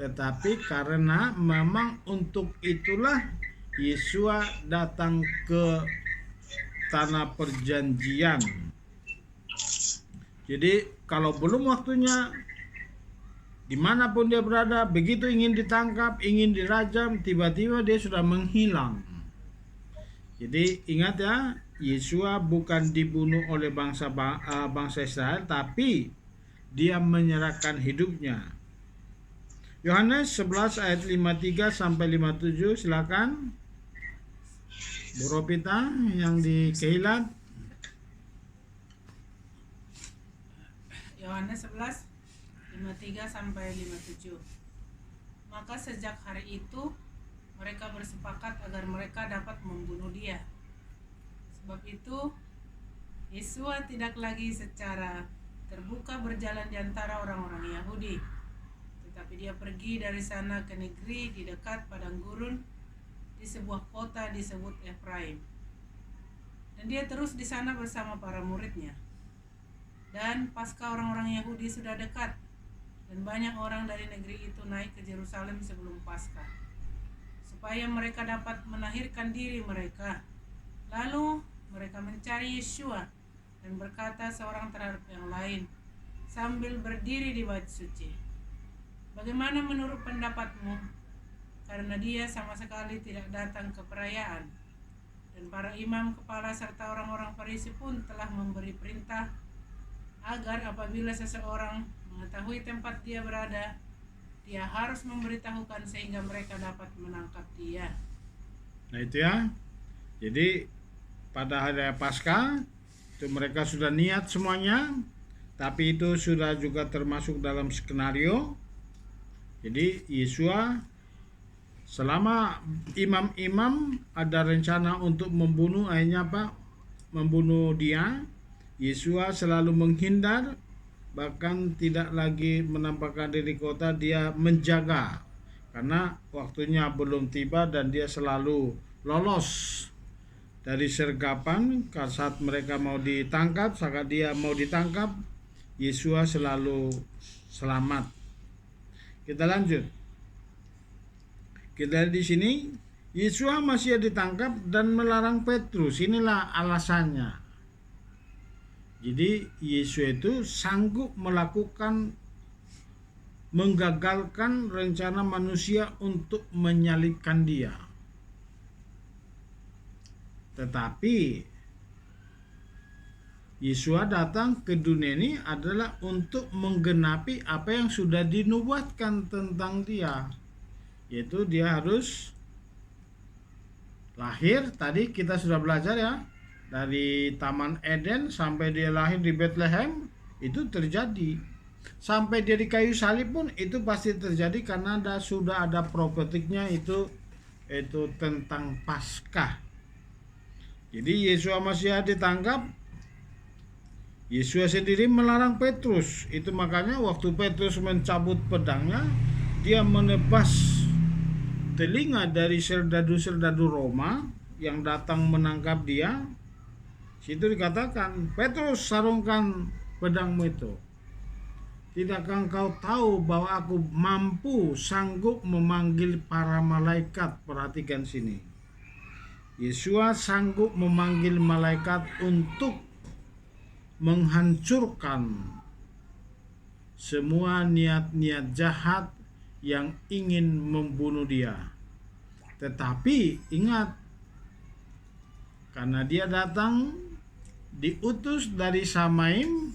tetapi karena memang untuk itulah Yesua datang ke tanah perjanjian. Jadi kalau belum waktunya, dimanapun dia berada, begitu ingin ditangkap, ingin dirajam, tiba-tiba dia sudah menghilang. Jadi ingat ya, Yesua bukan dibunuh oleh bangsa Israel, tapi dia menyerahkan hidupnya. Yohanes 11 ayat 53 sampai 57, silakan. Bu Ropita yang di Keilat. Yohanes 11, 53 sampai 57. Maka sejak hari itu mereka bersepakat agar mereka dapat membunuh dia. Sebab itu Yesua tidak lagi secara terbuka berjalan di antara orang-orang Yahudi, tetapi dia pergi dari sana ke negeri di dekat padang gurun di sebuah kota disebut Efraim. Dan dia terus di sana bersama para muridnya. Dan pasca orang-orang Yahudi sudah dekat, dan banyak orang dari negeri itu naik ke Yerusalem sebelum Paskah, supaya mereka dapat menahirkan diri mereka. Lalu mereka mencari Yesua dan berkata seorang terhadap yang lain sambil berdiri di bait suci, "Bagaimana menurut pendapatmu? Karena dia sama sekali tidak datang ke perayaan." Dan para imam kepala serta orang-orang Farisi pun telah memberi perintah agar apabila seseorang mengetahui tempat dia berada, dia harus memberitahukan sehingga mereka dapat menangkap dia. Nah itu ya. Jadi pada hari Paskah itu mereka sudah niat semuanya, tapi itu sudah juga termasuk dalam skenario. Jadi Yesua, selama imam-imam ada rencana untuk membunuh, akhirnya membunuh dia, Yesua selalu menghindar, bahkan tidak lagi menampakkan diri kota. Dia menjaga karena waktunya belum tiba, dan dia selalu lolos dari sergapan. Saat mereka mau ditangkap, saat dia mau ditangkap, Yesua selalu selamat. Kita lanjut. Kita lihat di sini, Yesua masih ditangkap dan melarang Petrus. Inilah alasannya. Jadi Yesus itu sanggup menggagalkan rencana manusia untuk menyalibkan dia. Tetapi Yesua datang ke dunia ini adalah untuk menggenapi apa yang sudah dinubuatkan tentang dia, yaitu dia harus lahir. Tadi kita sudah belajar ya, dari Taman Eden sampai dia lahir di Bethlehem itu terjadi. Sampai dia di kayu salib pun itu pasti terjadi, karena sudah ada profetiknya itu tentang Paskah. Jadi Yesus Masias ditangkap, Yesus sendiri melarang Petrus. Itu makanya waktu Petrus mencabut pedangnya, dia menebas telinga dari serdadu-serdadu Roma yang datang menangkap dia. Situ dikatakan, "Petrus, sarungkan pedangmu itu. Tidakkah engkau tahu bahwa aku sanggup memanggil para malaikat?" Perhatikan sini. Yesus sanggup memanggil malaikat untuk menghancurkan semua niat-niat jahat yang ingin membunuh dia. Tetapi ingat, karena dia datang diutus dari Samaim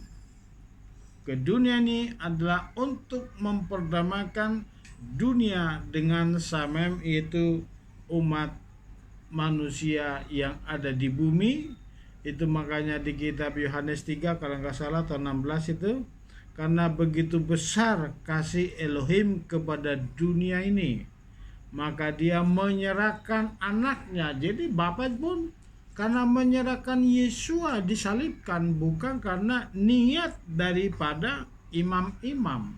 ke dunia ini adalah untuk memperdamaikan dunia dengan Samaim, yaitu umat manusia yang ada di bumi. Itu makanya di kitab Yohanes 3 kalau nggak salah atau 16 itu, karena begitu besar kasih Elohim kepada dunia ini, maka dia menyerahkan anaknya. Jadi Bapa pun karena menyerahkan Yesua disalibkan, bukan karena niat daripada imam-imam.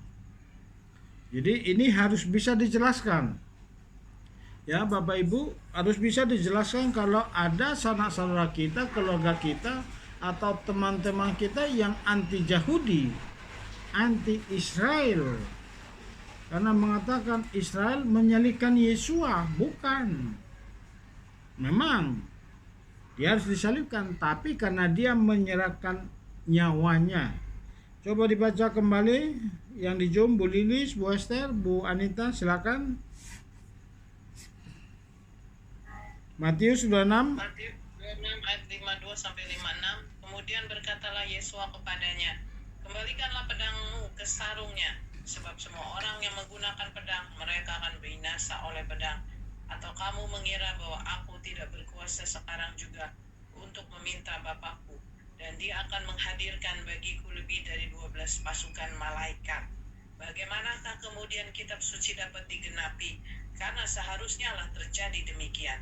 Jadi ini harus bisa dijelaskan. Ya Bapak Ibu, harus bisa dijelaskan kalau ada sanak-saudara kita, keluarga kita, atau teman-teman kita yang anti Yahudi, anti Israel, karena mengatakan Israel menyalibkan Yesua. Bukan, memang dia harus disalibkan, tapi karena dia menyerahkan nyawanya. Coba dibaca kembali yang di Zoom, Bu Lilis, Bu Esther, Bu Anita, silakan. Matius 26 ayat 52 sampai 56. Kemudian berkatalah Yesus kepadanya, "Kembalikanlah pedangmu ke sarungnya, sebab semua orang yang menggunakan pedang, mereka akan binasa oleh pedang. Atau kamu mengira bahwa aku tidak berkuasa sekarang juga untuk meminta Bapakku, dan dia akan menghadirkan bagiku lebih dari 12 pasukan malaikat. Bagaimanakah kemudian kitab suci dapat digenapi? Karena seharusnya lah terjadi demikian.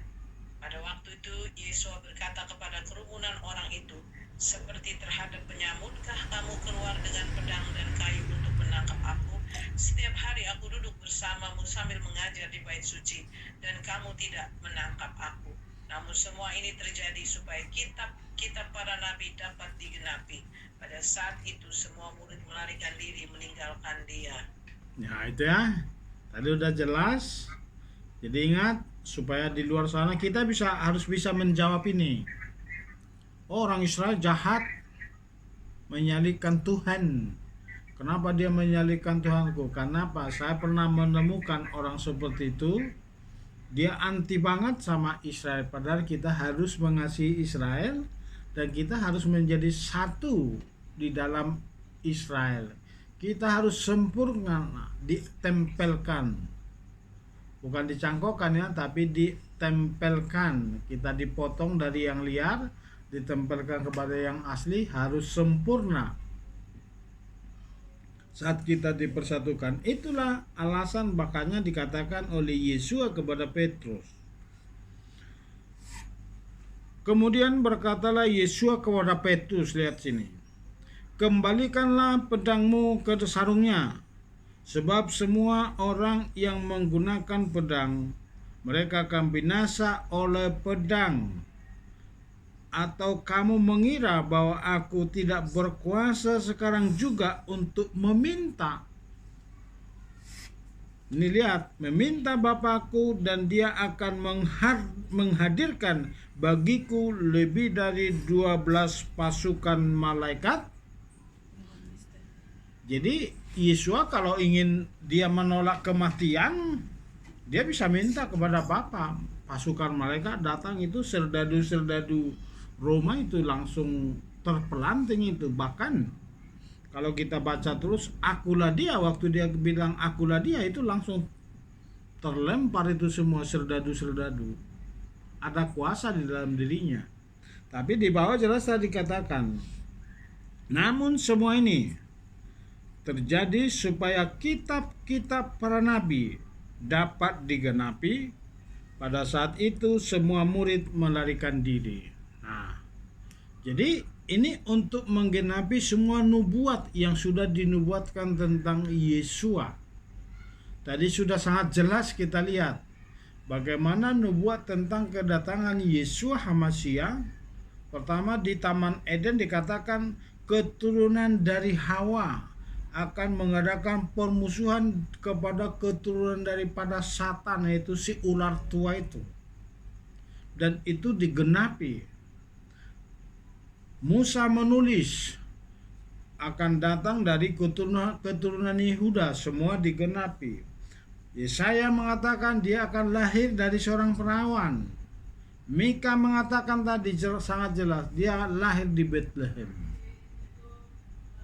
Pada waktu itu Yesua berkata kepada kerumunan orang itu, seperti terhadap penyamutkah kamu keluar dengan pedang dan kayu untuk menangkap aku? Setiap hari aku duduk bersamamu sambil mengajar di bait suci, dan kamu tidak menangkap aku. Namun semua ini terjadi supaya kitab para nabi dapat digenapi. Pada saat itu semua murid melarikan diri meninggalkan dia. Ya itu ya, tadi udah jelas. Jadi ingat, supaya di luar sana kita harus bisa menjawab ini. Orang Israel jahat, menyalibkan Tuhan. Kenapa dia menyalibkan Tuhanku? Kenapa? Saya pernah menemukan orang seperti itu. Dia anti banget sama Israel. Padahal kita harus mengasihi Israel, dan kita harus menjadi satu di dalam Israel. Kita harus sempurna, ditempelkan. Bukan dicangkokkan ya, tapi ditempelkan. Kita dipotong dari yang liar, ditempelkan kepada yang asli, harus sempurna. Saat kita dipersatukan, itulah alasan makanya dikatakan oleh Yesua kepada Petrus. Kemudian berkatalah Yesua kepada Petrus, lihat sini, kembalikanlah pedangmu ke sarungnya, sebab semua orang yang menggunakan pedang, mereka akan binasa oleh pedang. Atau kamu mengira bahwa aku tidak berkuasa sekarang juga untuk meminta? Ini lihat, meminta Bapakku dan dia akan menghadirkan bagiku lebih dari 12 pasukan malaikat. Jadi Yesua kalau ingin dia menolak kematian, dia bisa minta kepada Bapa. Pasukan malaikat datang, itu serdadu-serdadu Roma itu langsung terpelanting itu. Bahkan kalau kita baca terus, akulah dia, waktu dia bilang akulah dia, itu langsung terlempar itu semua serdadu-serdadu. Ada kuasa di dalam dirinya. Tapi di bawah jelas tadi dikatakan, namun semua ini terjadi supaya kitab-kitab para nabi dapat digenapi. Pada saat itu semua murid melarikan diri. Nah, jadi ini untuk menggenapi semua nubuat yang sudah dinubuatkan tentang Yesua. Tadi sudah sangat jelas kita lihat bagaimana nubuat tentang kedatangan Yesua HaMasyiah. Pertama di Taman Eden dikatakan keturunan dari Hawa akan mengadakan permusuhan kepada keturunan daripada Satan, yaitu si ular tua itu. Dan itu digenapi. Musa menulis akan datang dari keturunan Yehuda, semua digenapi. Yesaya mengatakan dia akan lahir dari seorang perawan. Mika mengatakan tadi sangat jelas, dia lahir di Bethlehem.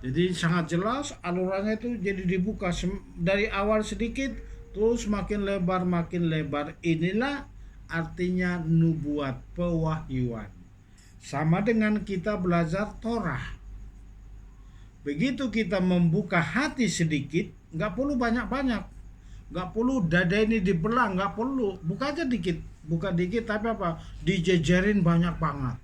Jadi sangat jelas alurannya itu jadi dibuka dari awal sedikit terus makin lebar makin lebar. Inilah artinya nubuat, pewahyuan. Sama dengan kita belajar Torah. Begitu kita membuka hati sedikit, nggak perlu banyak-banyak, nggak perlu dada ini dibelah, nggak perlu, buka aja dikit, buka dikit, tapi apa? Dijejerin banyak banget.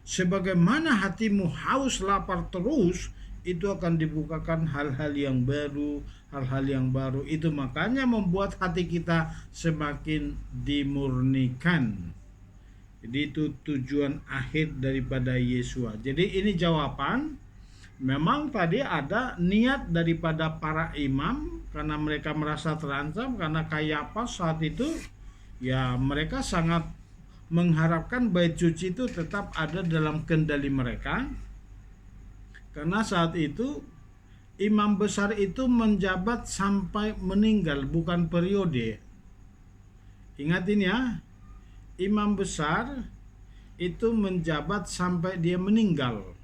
Sebagaimana hatimu haus lapar terus, itu akan dibukakan hal-hal yang baru, hal-hal yang baru. Itu makanya membuat hati kita semakin dimurnikan. Jadi itu tujuan akhir daripada Yesua. Jadi ini jawaban. Memang tadi ada niat daripada para imam, karena mereka merasa terancam, karena Kayafas saat itu ya mereka sangat mengharapkan bait suci itu tetap ada dalam kendali mereka, karena saat itu imam besar itu menjabat sampai meninggal, bukan periode. Ingatin ya, imam besar itu menjabat sampai dia meninggal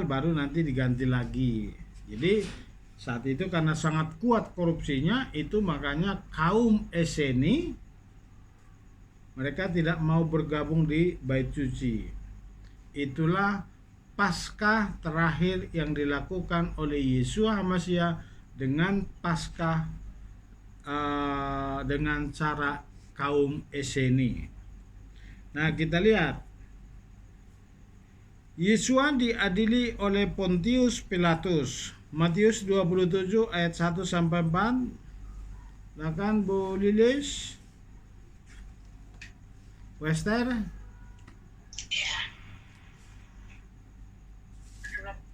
baru nanti diganti lagi. Jadi saat itu karena sangat kuat korupsinya, itu makanya kaum Eseni mereka tidak mau bergabung di bait suci. itulah Paskah terakhir yang dilakukan oleh Yeshua HaMashiach dengan Paskah dengan cara kaum Eseni. Nah, kita lihat Yeshua diadili oleh Pontius Pilatus. Matius 27 ayat 1 sampai 4. Silakan Bu Lilis. Wester. Ya.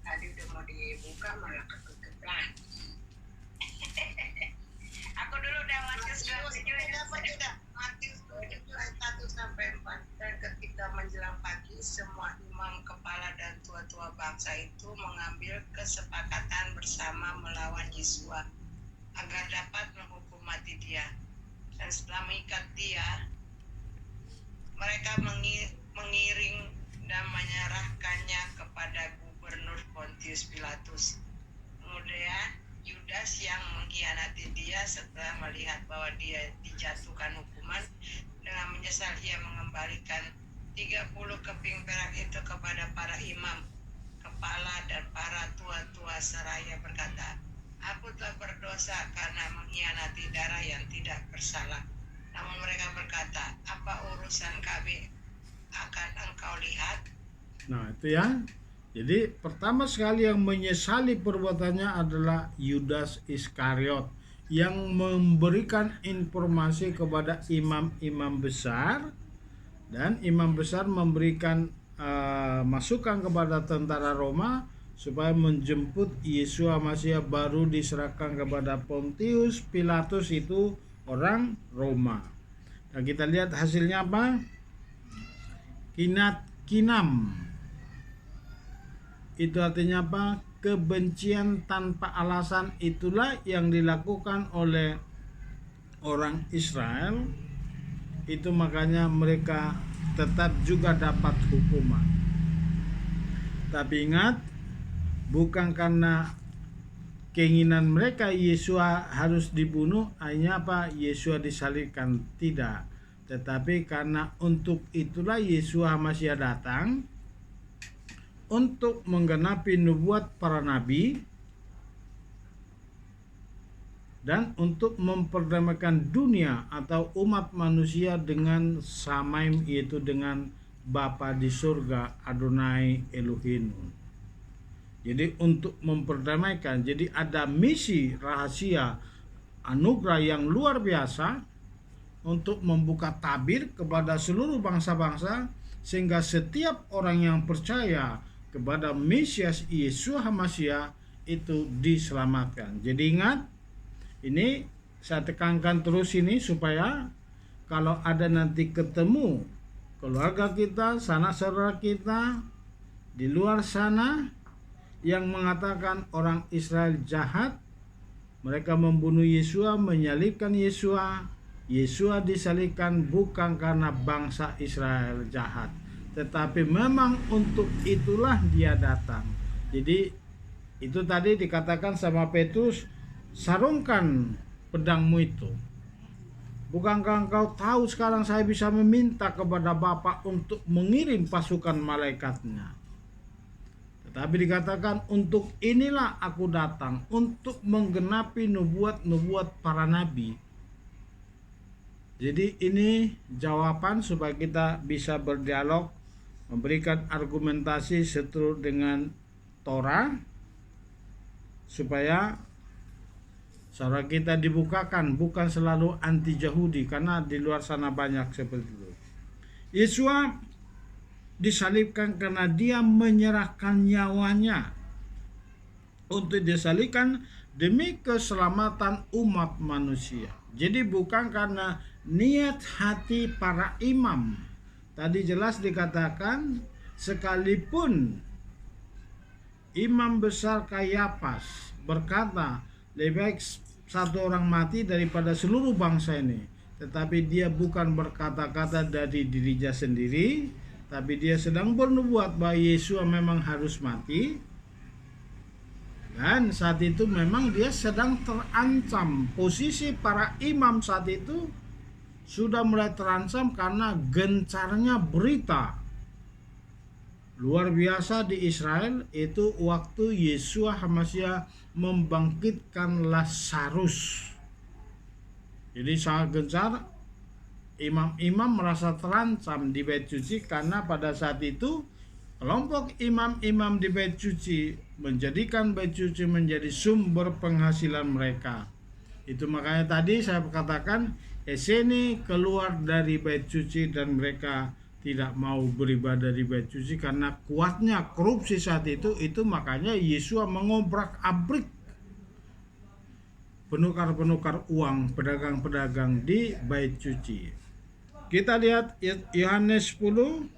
Tadi udah mau dibuka malah ketutup lagi. Aku dulu udah Matius 27 ayat 1 sampai 4. Dan ketika menjelang pagi, semua imam kepala dan tua-tua bangsa itu mengambil kesepakatan bersama melawan Yesua agar dapat menghukum mati dia. Dan setelah mengikat dia, mereka mengiring dan menyerahkannya kepada gubernur Pontius Pilatus. Kemudian Yudas yang mengkhianati dia setelah melihat bahwa dia dijatuhkan hukuman, dengan menyesal ia mengembalikan 30 keping perak itu kepada para imam, kepala dan para tua-tua seraya berkata, "Aku telah berdosa karena mengkhianati darah yang tidak bersalah." Namun mereka berkata, "Apa urusan kami akan engkau lihat?" Nah, itu ya. Jadi pertama sekali yang menyesali perbuatannya adalah Yudas Iskariot yang memberikan informasi kepada imam-imam besar, dan imam besar memberikan masukan kepada tentara Roma supaya menjemput Yeshua HaMashiach baru diserahkan kepada Pontius Pilatus, itu orang Roma. Nah, kita lihat hasilnya apa? Kinam. Itu artinya apa? Kebencian tanpa alasan. Itulah yang dilakukan oleh orang Israel. Itu makanya mereka tetap juga dapat hukuman. Tapi ingat, bukan karena keinginan mereka Yesua harus dibunuh, hanya apa? Yesua disalibkan, tidak. Tetapi karena untuk itulah Yeshua HaMashiach datang untuk menggenapi nubuat para nabi dan untuk memperdamaikan dunia atau umat manusia dengan Samaim, yaitu dengan Bapa di surga, Adonai Elohim. Jadi untuk memperdamaikan, jadi ada misi rahasia anugerah yang luar biasa untuk membuka tabir kepada seluruh bangsa-bangsa, sehingga setiap orang yang percaya kepada Mesias Yeshua HaMashiach itu diselamatkan. Jadi ingat, ini saya tekankan terus ini supaya kalau ada nanti ketemu keluarga kita, sanak saudara kita di luar sana yang mengatakan orang Israel jahat, mereka membunuh Yeshua, menyalibkan Yeshua. Yeshua disalibkan bukan karena bangsa Israel jahat, tetapi memang untuk itulah dia datang. Jadi itu tadi dikatakan sama Petrus, sarungkan pedangmu itu. Bukankah engkau tahu sekarang saya bisa meminta kepada Bapa untuk mengirim pasukan malaikatnya? Tetapi dikatakan, untuk inilah aku datang, untuk menggenapi nubuat-nubuat para nabi. Jadi ini jawaban supaya kita bisa berdialog, memberikan argumentasi seturut dengan Torah, supaya saudara kita dibukakan, bukan selalu anti Yahudi, karena di luar sana banyak seperti itu. Yeshua disalibkan karena dia menyerahkan nyawanya untuk disalibkan demi keselamatan umat manusia. Jadi bukan karena niat hati para imam. Tadi jelas dikatakan, sekalipun imam besar Kayafas berkata lebih baik satu orang mati daripada seluruh bangsa ini, tetapi dia bukan berkata-kata dari dirinya sendiri, tapi dia sedang bernubuat bahwa Yesus memang harus mati. Dan saat itu memang dia sedang terancam. Posisi para imam saat itu sudah mulai terancam karena gencarnya berita luar biasa di Israel itu waktu Yeshua HaMashiach membangkitkan Lazarus. Jadi sangat gencar, imam-imam merasa terancam di bait suci karena pada saat itu kelompok imam-imam di bait suci menjadikan bait suci menjadi sumber penghasilan mereka. Itu makanya tadi saya katakan Eseni keluar dari bait suci dan mereka tidak mau beribadah di bait suci karena kuatnya korupsi saat itu makanya Yeshua mengobrak-abrik penukar-penukar uang, pedagang-pedagang di bait suci. Kita lihat Yohanes 10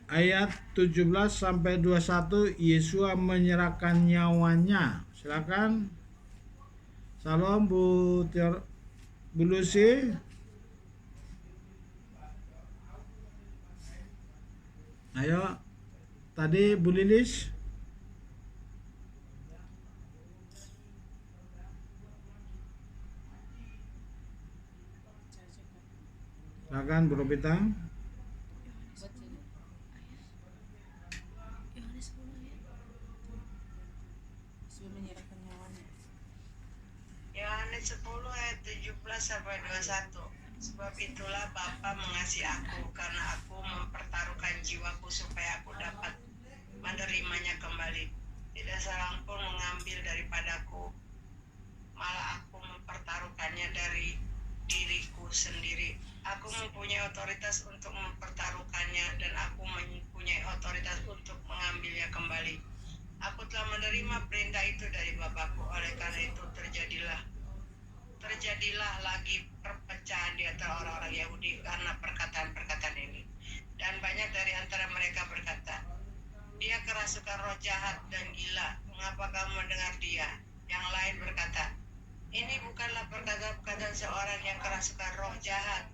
ayat 17 sampai 21, Yeshua menyerahkan nyawanya. Silakan. Salam Bu Lucy. Ayo, tadi Bu Lilis. Silakan Bu Robita. Yohanes 10 ya. Yesus menyerahkan nyawanya. Yohanes 10 ayat 17 sampai 21. Sebab itulah Bapa mengasihi aku, karena aku mempertaruhkan jiwaku supaya aku dapat menerimanya kembali. Tidak seorang pun mengambil daripadaku, malah aku mempertaruhkannya dari diriku sendiri. Aku mempunyai otoritas untuk mempertaruhkannya dan aku mempunyai otoritas untuk mengambilnya kembali. Aku telah menerima perintah itu dari Bapakku, oleh karena itu terjadilah lagi perpecahan di antara orang-orang Yahudi karena perkataan-perkataan ini. Dan banyak dari antara mereka berkata, dia kerasukan roh jahat dan gila, mengapa kamu mendengar dia? Yang lain berkata, ini bukanlah perkataan seorang yang kerasukan roh jahat.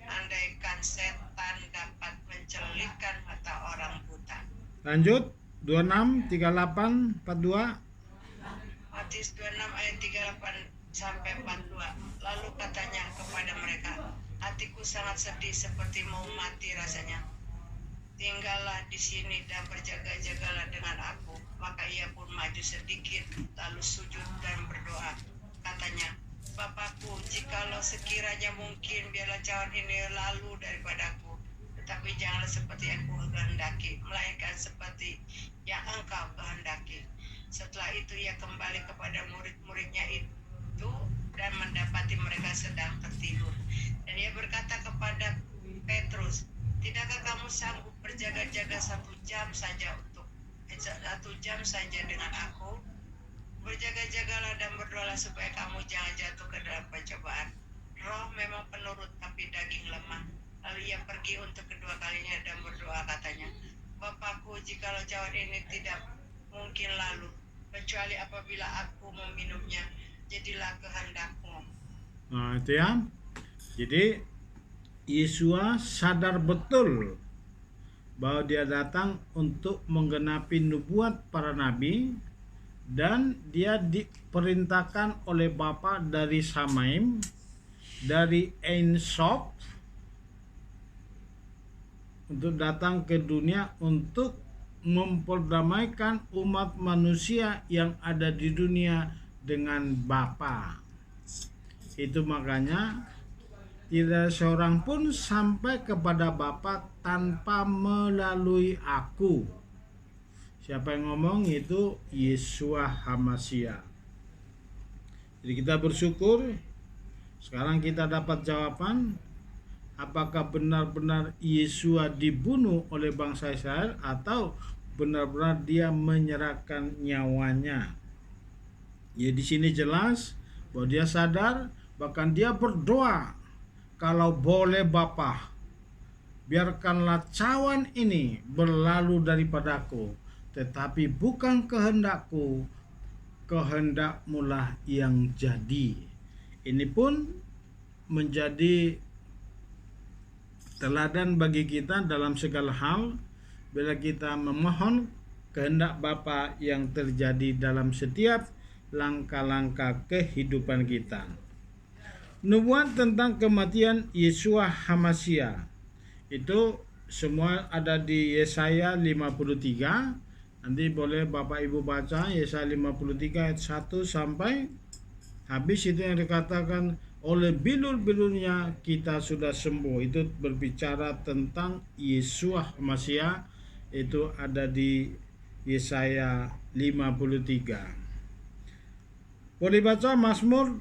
Andaikan setan dapat mencelitkan mata orang buta. Lanjut 26, 38, 42. Matius 26 ayat 38 sampai 42. Lalu katanya kepada mereka, hatiku sangat sedih seperti mau mati rasanya. Tinggallah di sini dan berjaga-jagalah dengan aku. Maka ia pun maju sedikit, lalu sujud dan berdoa. Katanya, Bapakku, jikalau sekiranya mungkin, biarlah cawan ini lalu daripadaku. Tetapi janganlah seperti yang kukehendaki, melainkan seperti yang engkau kehendaki. Setelah itu ia kembali kepada murid-muridnya itu dan mendapati mereka sedang tertidur. Dan ia berkata kepada Petrus, tidakkah kamu sanggup berjaga-jaga 1 jam saja dengan aku? Berjaga-jagalah dan berdoalah supaya kamu jangan jatuh ke dalam pencobaan. Roh memang penurut tapi daging lemah. Lalu ia pergi untuk kedua kalinya dan berdoa, katanya, Bapakku, jikalau cawan ini tidak mungkin lalu, kecuali apabila aku meminumnya, jadilah kehendakmu. Nah itu ya. Jadi Yeshua sadar betul bahwa dia datang untuk menggenapi nubuat para nabi, dan dia diperintahkan oleh Bapa dari Samaim, dari Ein Sof, untuk datang ke dunia untuk memperdamaikan umat manusia yang ada di dunia dengan Bapa. Itu makanya tidak seorang pun sampai kepada Bapa tanpa melalui aku. Siapa yang ngomong? Itu Yeshua HaMashiach. Jadi kita bersyukur sekarang kita dapat jawaban apakah benar-benar Yeshua dibunuh oleh bangsa Israel atau benar-benar dia menyerahkan nyawanya. Ya di sini jelas bahwa dia sadar, bahkan dia berdoa, kalau boleh Bapa, biarkanlah cawan ini berlalu daripadaku, tetapi bukan kehendakku, kehendakmulah yang jadi. Ini pun menjadi teladan bagi kita dalam segala hal bila kita memohon kehendak Bapa yang terjadi dalam setiap langkah-langkah kehidupan kita. Nubuat tentang kematian Yeshua HaMashiach itu semua ada di Yesaya 53. Nanti boleh Bapak Ibu baca Yesaya 53 ayat 1 sampai habis. Itu yang dikatakan oleh bilur-bilurnya kita sudah sembuh. Itu berbicara tentang Yesua Masiah. Itu ada di Yesaya 53. Boleh baca Mazmur.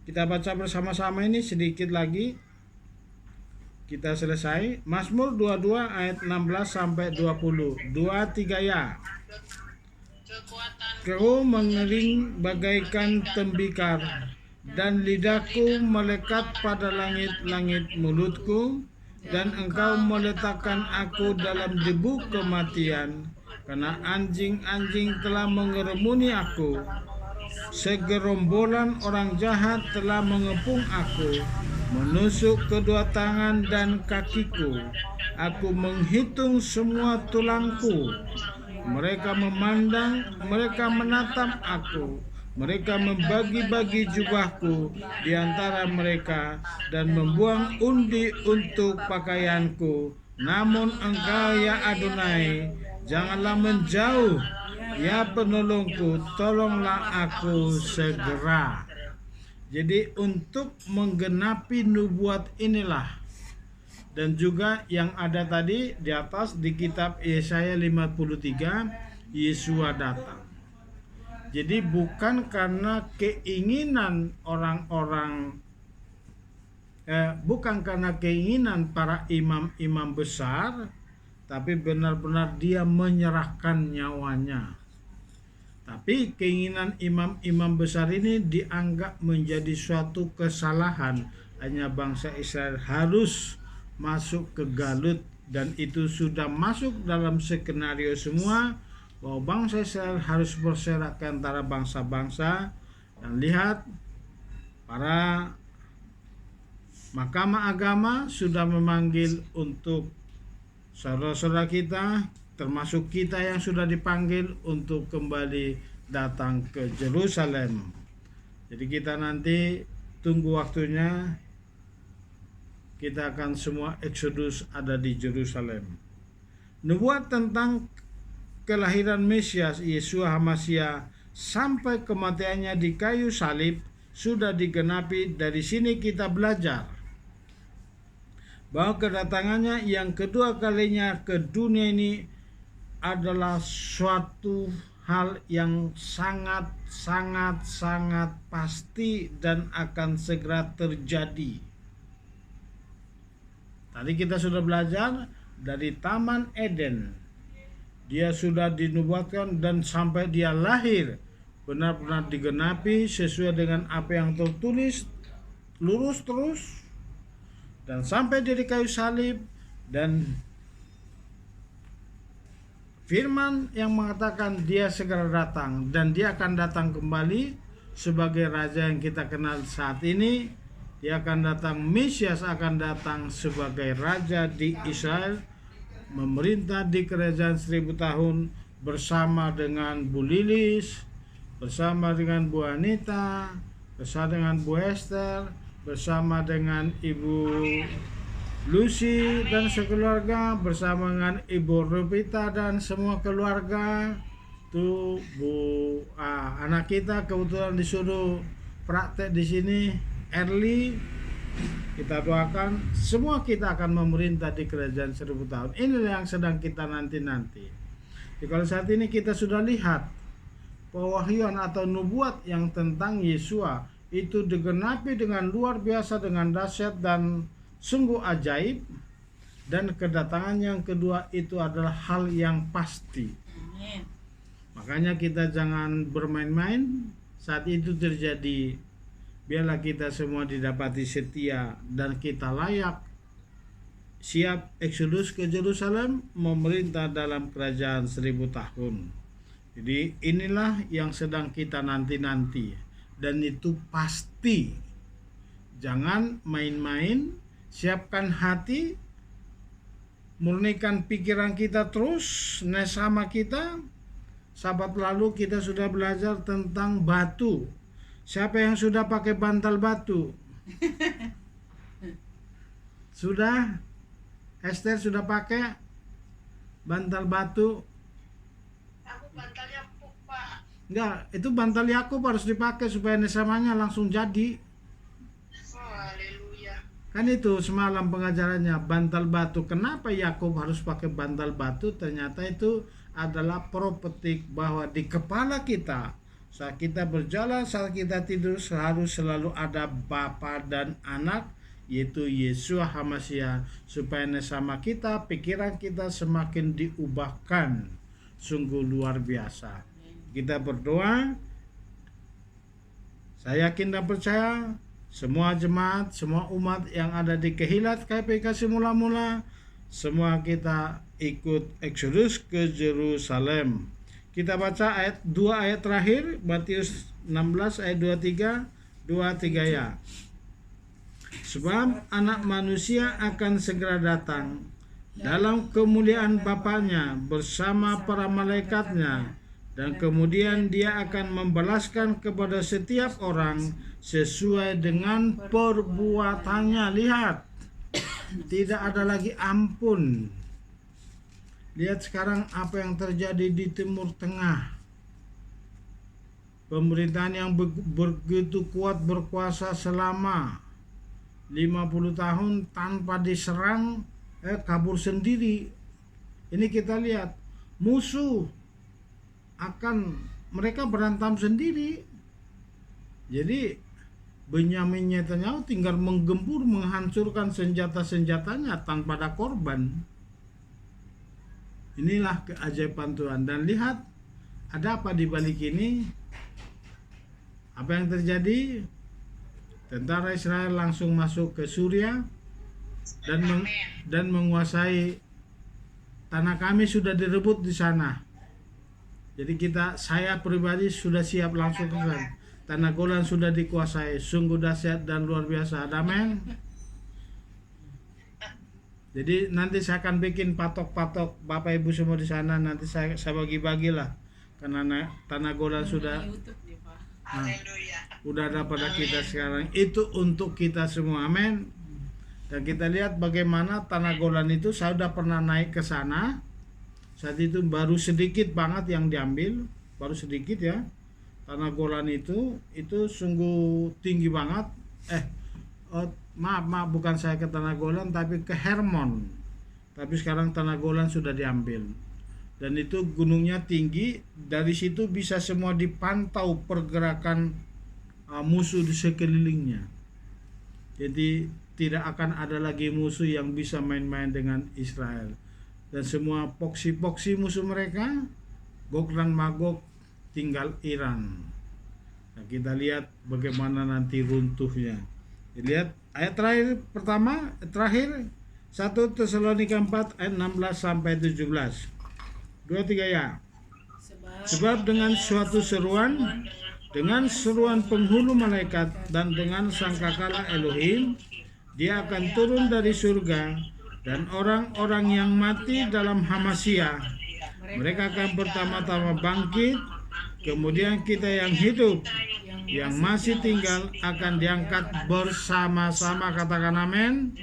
Kita baca bersama-sama ini sedikit lagi. Kita selesai. Mazmur 22 ayat 16 sampai 20. 2-3 ya. Kekuatan Kau mengering bagaikan tembikar, dan lidahku melekat pada langit-langit mulutku, dan engkau meletakkan aku dalam debu kematian, karena anjing-anjing telah mengerumuni aku. Segerombolan orang jahat telah mengepung aku, menusuk kedua tangan dan kakiku. Aku menghitung semua tulangku. Mereka memandang, mereka menatap aku. Mereka membagi-bagi jubahku di antara mereka dan membuang undi untuk pakaianku. Namun engkau ya Adonai, janganlah menjauh. Ya penolongku, tolonglah aku segera. Jadi untuk menggenapi nubuat inilah, dan juga yang ada tadi di atas di kitab Yesaya 53, Yesua datang. Jadi bukan karena keinginan orang-orang, bukan karena keinginan para imam-imam besar, tapi benar-benar dia menyerahkan nyawanya. Tapi keinginan imam-imam besar ini dianggap menjadi suatu kesalahan. Hanya bangsa Israel harus masuk ke Galut, dan itu sudah masuk dalam skenario semua bahwa bangsa Israel harus berserak ke antara bangsa-bangsa. Dan lihat, para mahkamah agama sudah memanggil untuk saudara-saudara kita, termasuk kita yang sudah dipanggil untuk kembali datang ke Yerusalem. Jadi kita nanti tunggu waktunya, kita akan semua Exodus ada di Yerusalem. Nubuat tentang kelahiran Mesias Yesua Hamasiah sampai kematiannya di kayu salib sudah digenapi. Dari sini kita belajar bahwa kedatangannya yang kedua kalinya ke dunia ini adalah suatu hal yang sangat pasti dan akan segera terjadi. Tadi kita sudah belajar dari Taman Eden. Dia sudah dinubuatkan dan sampai dia lahir benar-benar digenapi sesuai dengan apa yang tertulis, lurus terus, dan sampai dia di kayu salib. Dan firman yang mengatakan dia segera datang, dan dia akan datang kembali sebagai raja yang kita kenal saat ini. Dia akan datang, Mesias akan datang sebagai raja di Israel, memerintah di kerajaan 1000 tahun bersama dengan Bu Lilis, bersama dengan Bu Anita, bersama dengan Bu Esther, bersama dengan Ibu Lucy dan sekeluarga, bersama dengan Ibu Rupita dan semua keluarga. Tuh anak kita kebetulan disuruh praktek di sini, Early. Kita doakan semua kita akan memerintah di kerajaan 1000 tahun. Inilah yang sedang kita nanti-nanti. Jadi kalau saat ini kita sudah lihat pewahyuan atau nubuat yang tentang Yesua itu digenapi dengan luar biasa, dengan dahsyat dan sungguh ajaib, dan kedatangan yang kedua itu adalah hal yang pasti. Amin. Makanya kita jangan bermain-main saat itu terjadi. Biarlah kita semua didapati setia dan kita layak siap Exodus ke Yerusalem, memerintah dalam kerajaan 1000 tahun. Jadi inilah yang sedang kita nanti-nanti, dan itu pasti. Jangan main-main, siapkan hati, murnikan pikiran kita terus, nesama kita. Sahabat lalu kita sudah belajar tentang batu. Siapa yang sudah pakai bantal batu? Sudah? Esther sudah pakai bantal batu? Aku bantalnya empuk, Pak. Enggak, itu bantal Yakub harus dipakai supaya nesamanya langsung jadi. Oh, haleluya. Kan itu semalam pengajarannya, bantal batu. Kenapa Yakub harus pakai bantal batu? Ternyata itu adalah propetik bahwa di kepala kita, saat kita berjalan, saat kita tidur, harus selalu ada Bapa dan Anak, yaitu Yesua HaMasyiah, supaya nesama kita, pikiran kita semakin diubahkan. Sungguh luar biasa. Kita berdoa. Saya yakin dan percaya semua jemaat, semua umat yang ada di Kehilat KPKC Mula-Mula, semua kita ikut Exodus ke Yerusalem. Kita baca dua ayat terakhir, Matius 16 ayat 23 ya. Sebab anak manusia akan segera datang dalam kemuliaan Bapaknya bersama para malaikatnya, dan kemudian dia akan membalaskan kepada setiap orang sesuai dengan perbuatannya. Lihat, tidak ada lagi ampun. Lihat sekarang apa yang terjadi di Timur Tengah. Pemerintahan yang begitu kuat berkuasa selama 50 tahun tanpa diserang, kabur sendiri. Ini kita lihat, musuh akan mereka berantem sendiri. Jadi Benyamin Netanyahu tinggal menggempur, menghancurkan senjata-senjatanya tanpa ada korban. Inilah keajaiban Tuhan. Dan lihat, ada apa di balik ini? Apa yang terjadi? Tentara Israel langsung masuk ke Suriah dan menguasai tanah. Kami sudah direbut di sana. Jadi saya pribadi sudah siap langsung ke sana. Tanah Golan sudah dikuasai. Sungguh dahsyat dan luar biasa. Amin. Jadi nanti saya akan bikin patok-patok Bapak Ibu semua di sana. Nanti saya bagi-bagilah. Karena tanah Golan sudah udah ada pada kita sekarang. Itu untuk kita semua. Amin. Dan kita lihat bagaimana tanah Golan itu. Saya sudah pernah naik ke sana. Saat itu baru sedikit banget yang diambil. Baru sedikit ya. Tanah Golan itu sungguh tinggi banget. Maaf, bukan saya ke Tanah Golan, tapi ke Hermon. Tapi sekarang Tanah Golan sudah diambil. Dan itu gunungnya tinggi, dari situ bisa semua dipantau pergerakan musuh di sekelilingnya. Jadi tidak akan ada lagi musuh yang bisa main-main dengan Israel. Dan semua poksi-poksi musuh mereka, Gog dan Magog, tinggal Iran. Nah, kita lihat bagaimana nanti runtuhnya. Lihat ayat terakhir 1 Tesalonika 4 ayat 16 sampai 17. 2-3 ya. Sebab dengan suatu seruan, dengan seruan penghulu malaikat dan dengan sangkakala Elohim, dia akan turun dari surga, dan orang-orang yang mati dalam HaMasyiah, mereka akan pertama-tama bangkit. Kemudian kita yang hidup, yang masih tinggal, akan diangkat bersama-sama, katakan amin,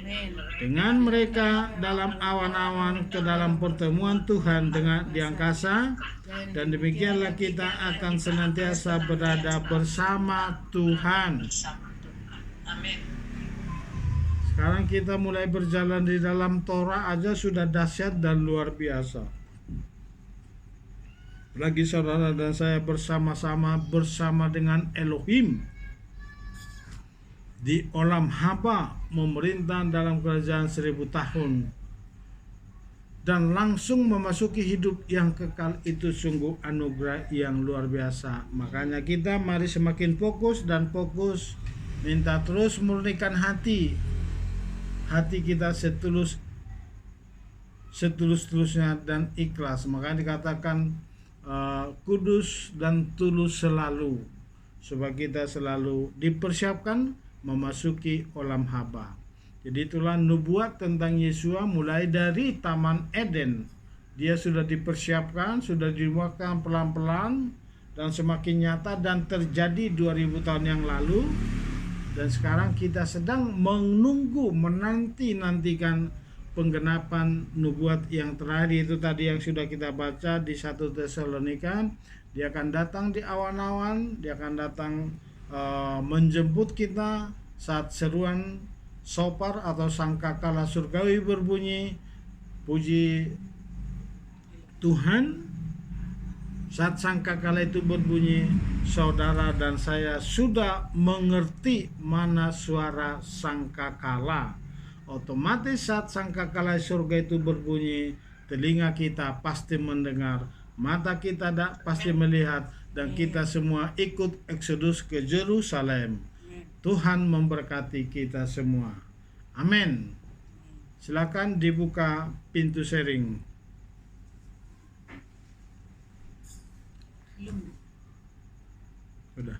dengan mereka dalam awan-awan ke dalam pertemuan Tuhan di angkasa. Dan demikianlah kita akan senantiasa berada bersama Tuhan. Amin. Sekarang kita mulai berjalan di dalam Torah aja sudah dahsyat dan luar biasa. Lagi saudara dan saya bersama dengan Elohim di Olam Haba, memerintah dalam kerajaan 1000 tahun dan langsung memasuki hidup yang kekal. Itu sungguh anugerah yang luar biasa. Makanya kita mari semakin fokus minta terus murnikan hati kita setulus-tulusnya dan ikhlas. Makanya dikatakan kudus dan tulus selalu, supaya kita selalu dipersiapkan memasuki Olam Haba. Jadi itulah nubuat tentang Yesua mulai dari Taman Eden. Dia sudah dipersiapkan, sudah dimuatkan pelan-pelan dan semakin nyata dan terjadi 2000 tahun yang lalu. Dan sekarang kita sedang menantikan penggenapan nubuat yang terakhir itu tadi yang sudah kita baca di 1 Tesalonika. Dia akan datang di awan-awan, dia akan datang menjemput kita saat seruan sopar atau sangkakala surgawi berbunyi. Puji Tuhan, saat sangkakala itu berbunyi, saudara dan saya sudah mengerti mana suara sangkakala. Otomatis saat sangkakala surga itu berbunyi, telinga kita pasti mendengar, mata kita pasti melihat, dan kita semua ikut eksodus ke Yerusalem. Tuhan memberkati kita semua. Amin. Silakan dibuka pintu sharing. Belum. Sudah.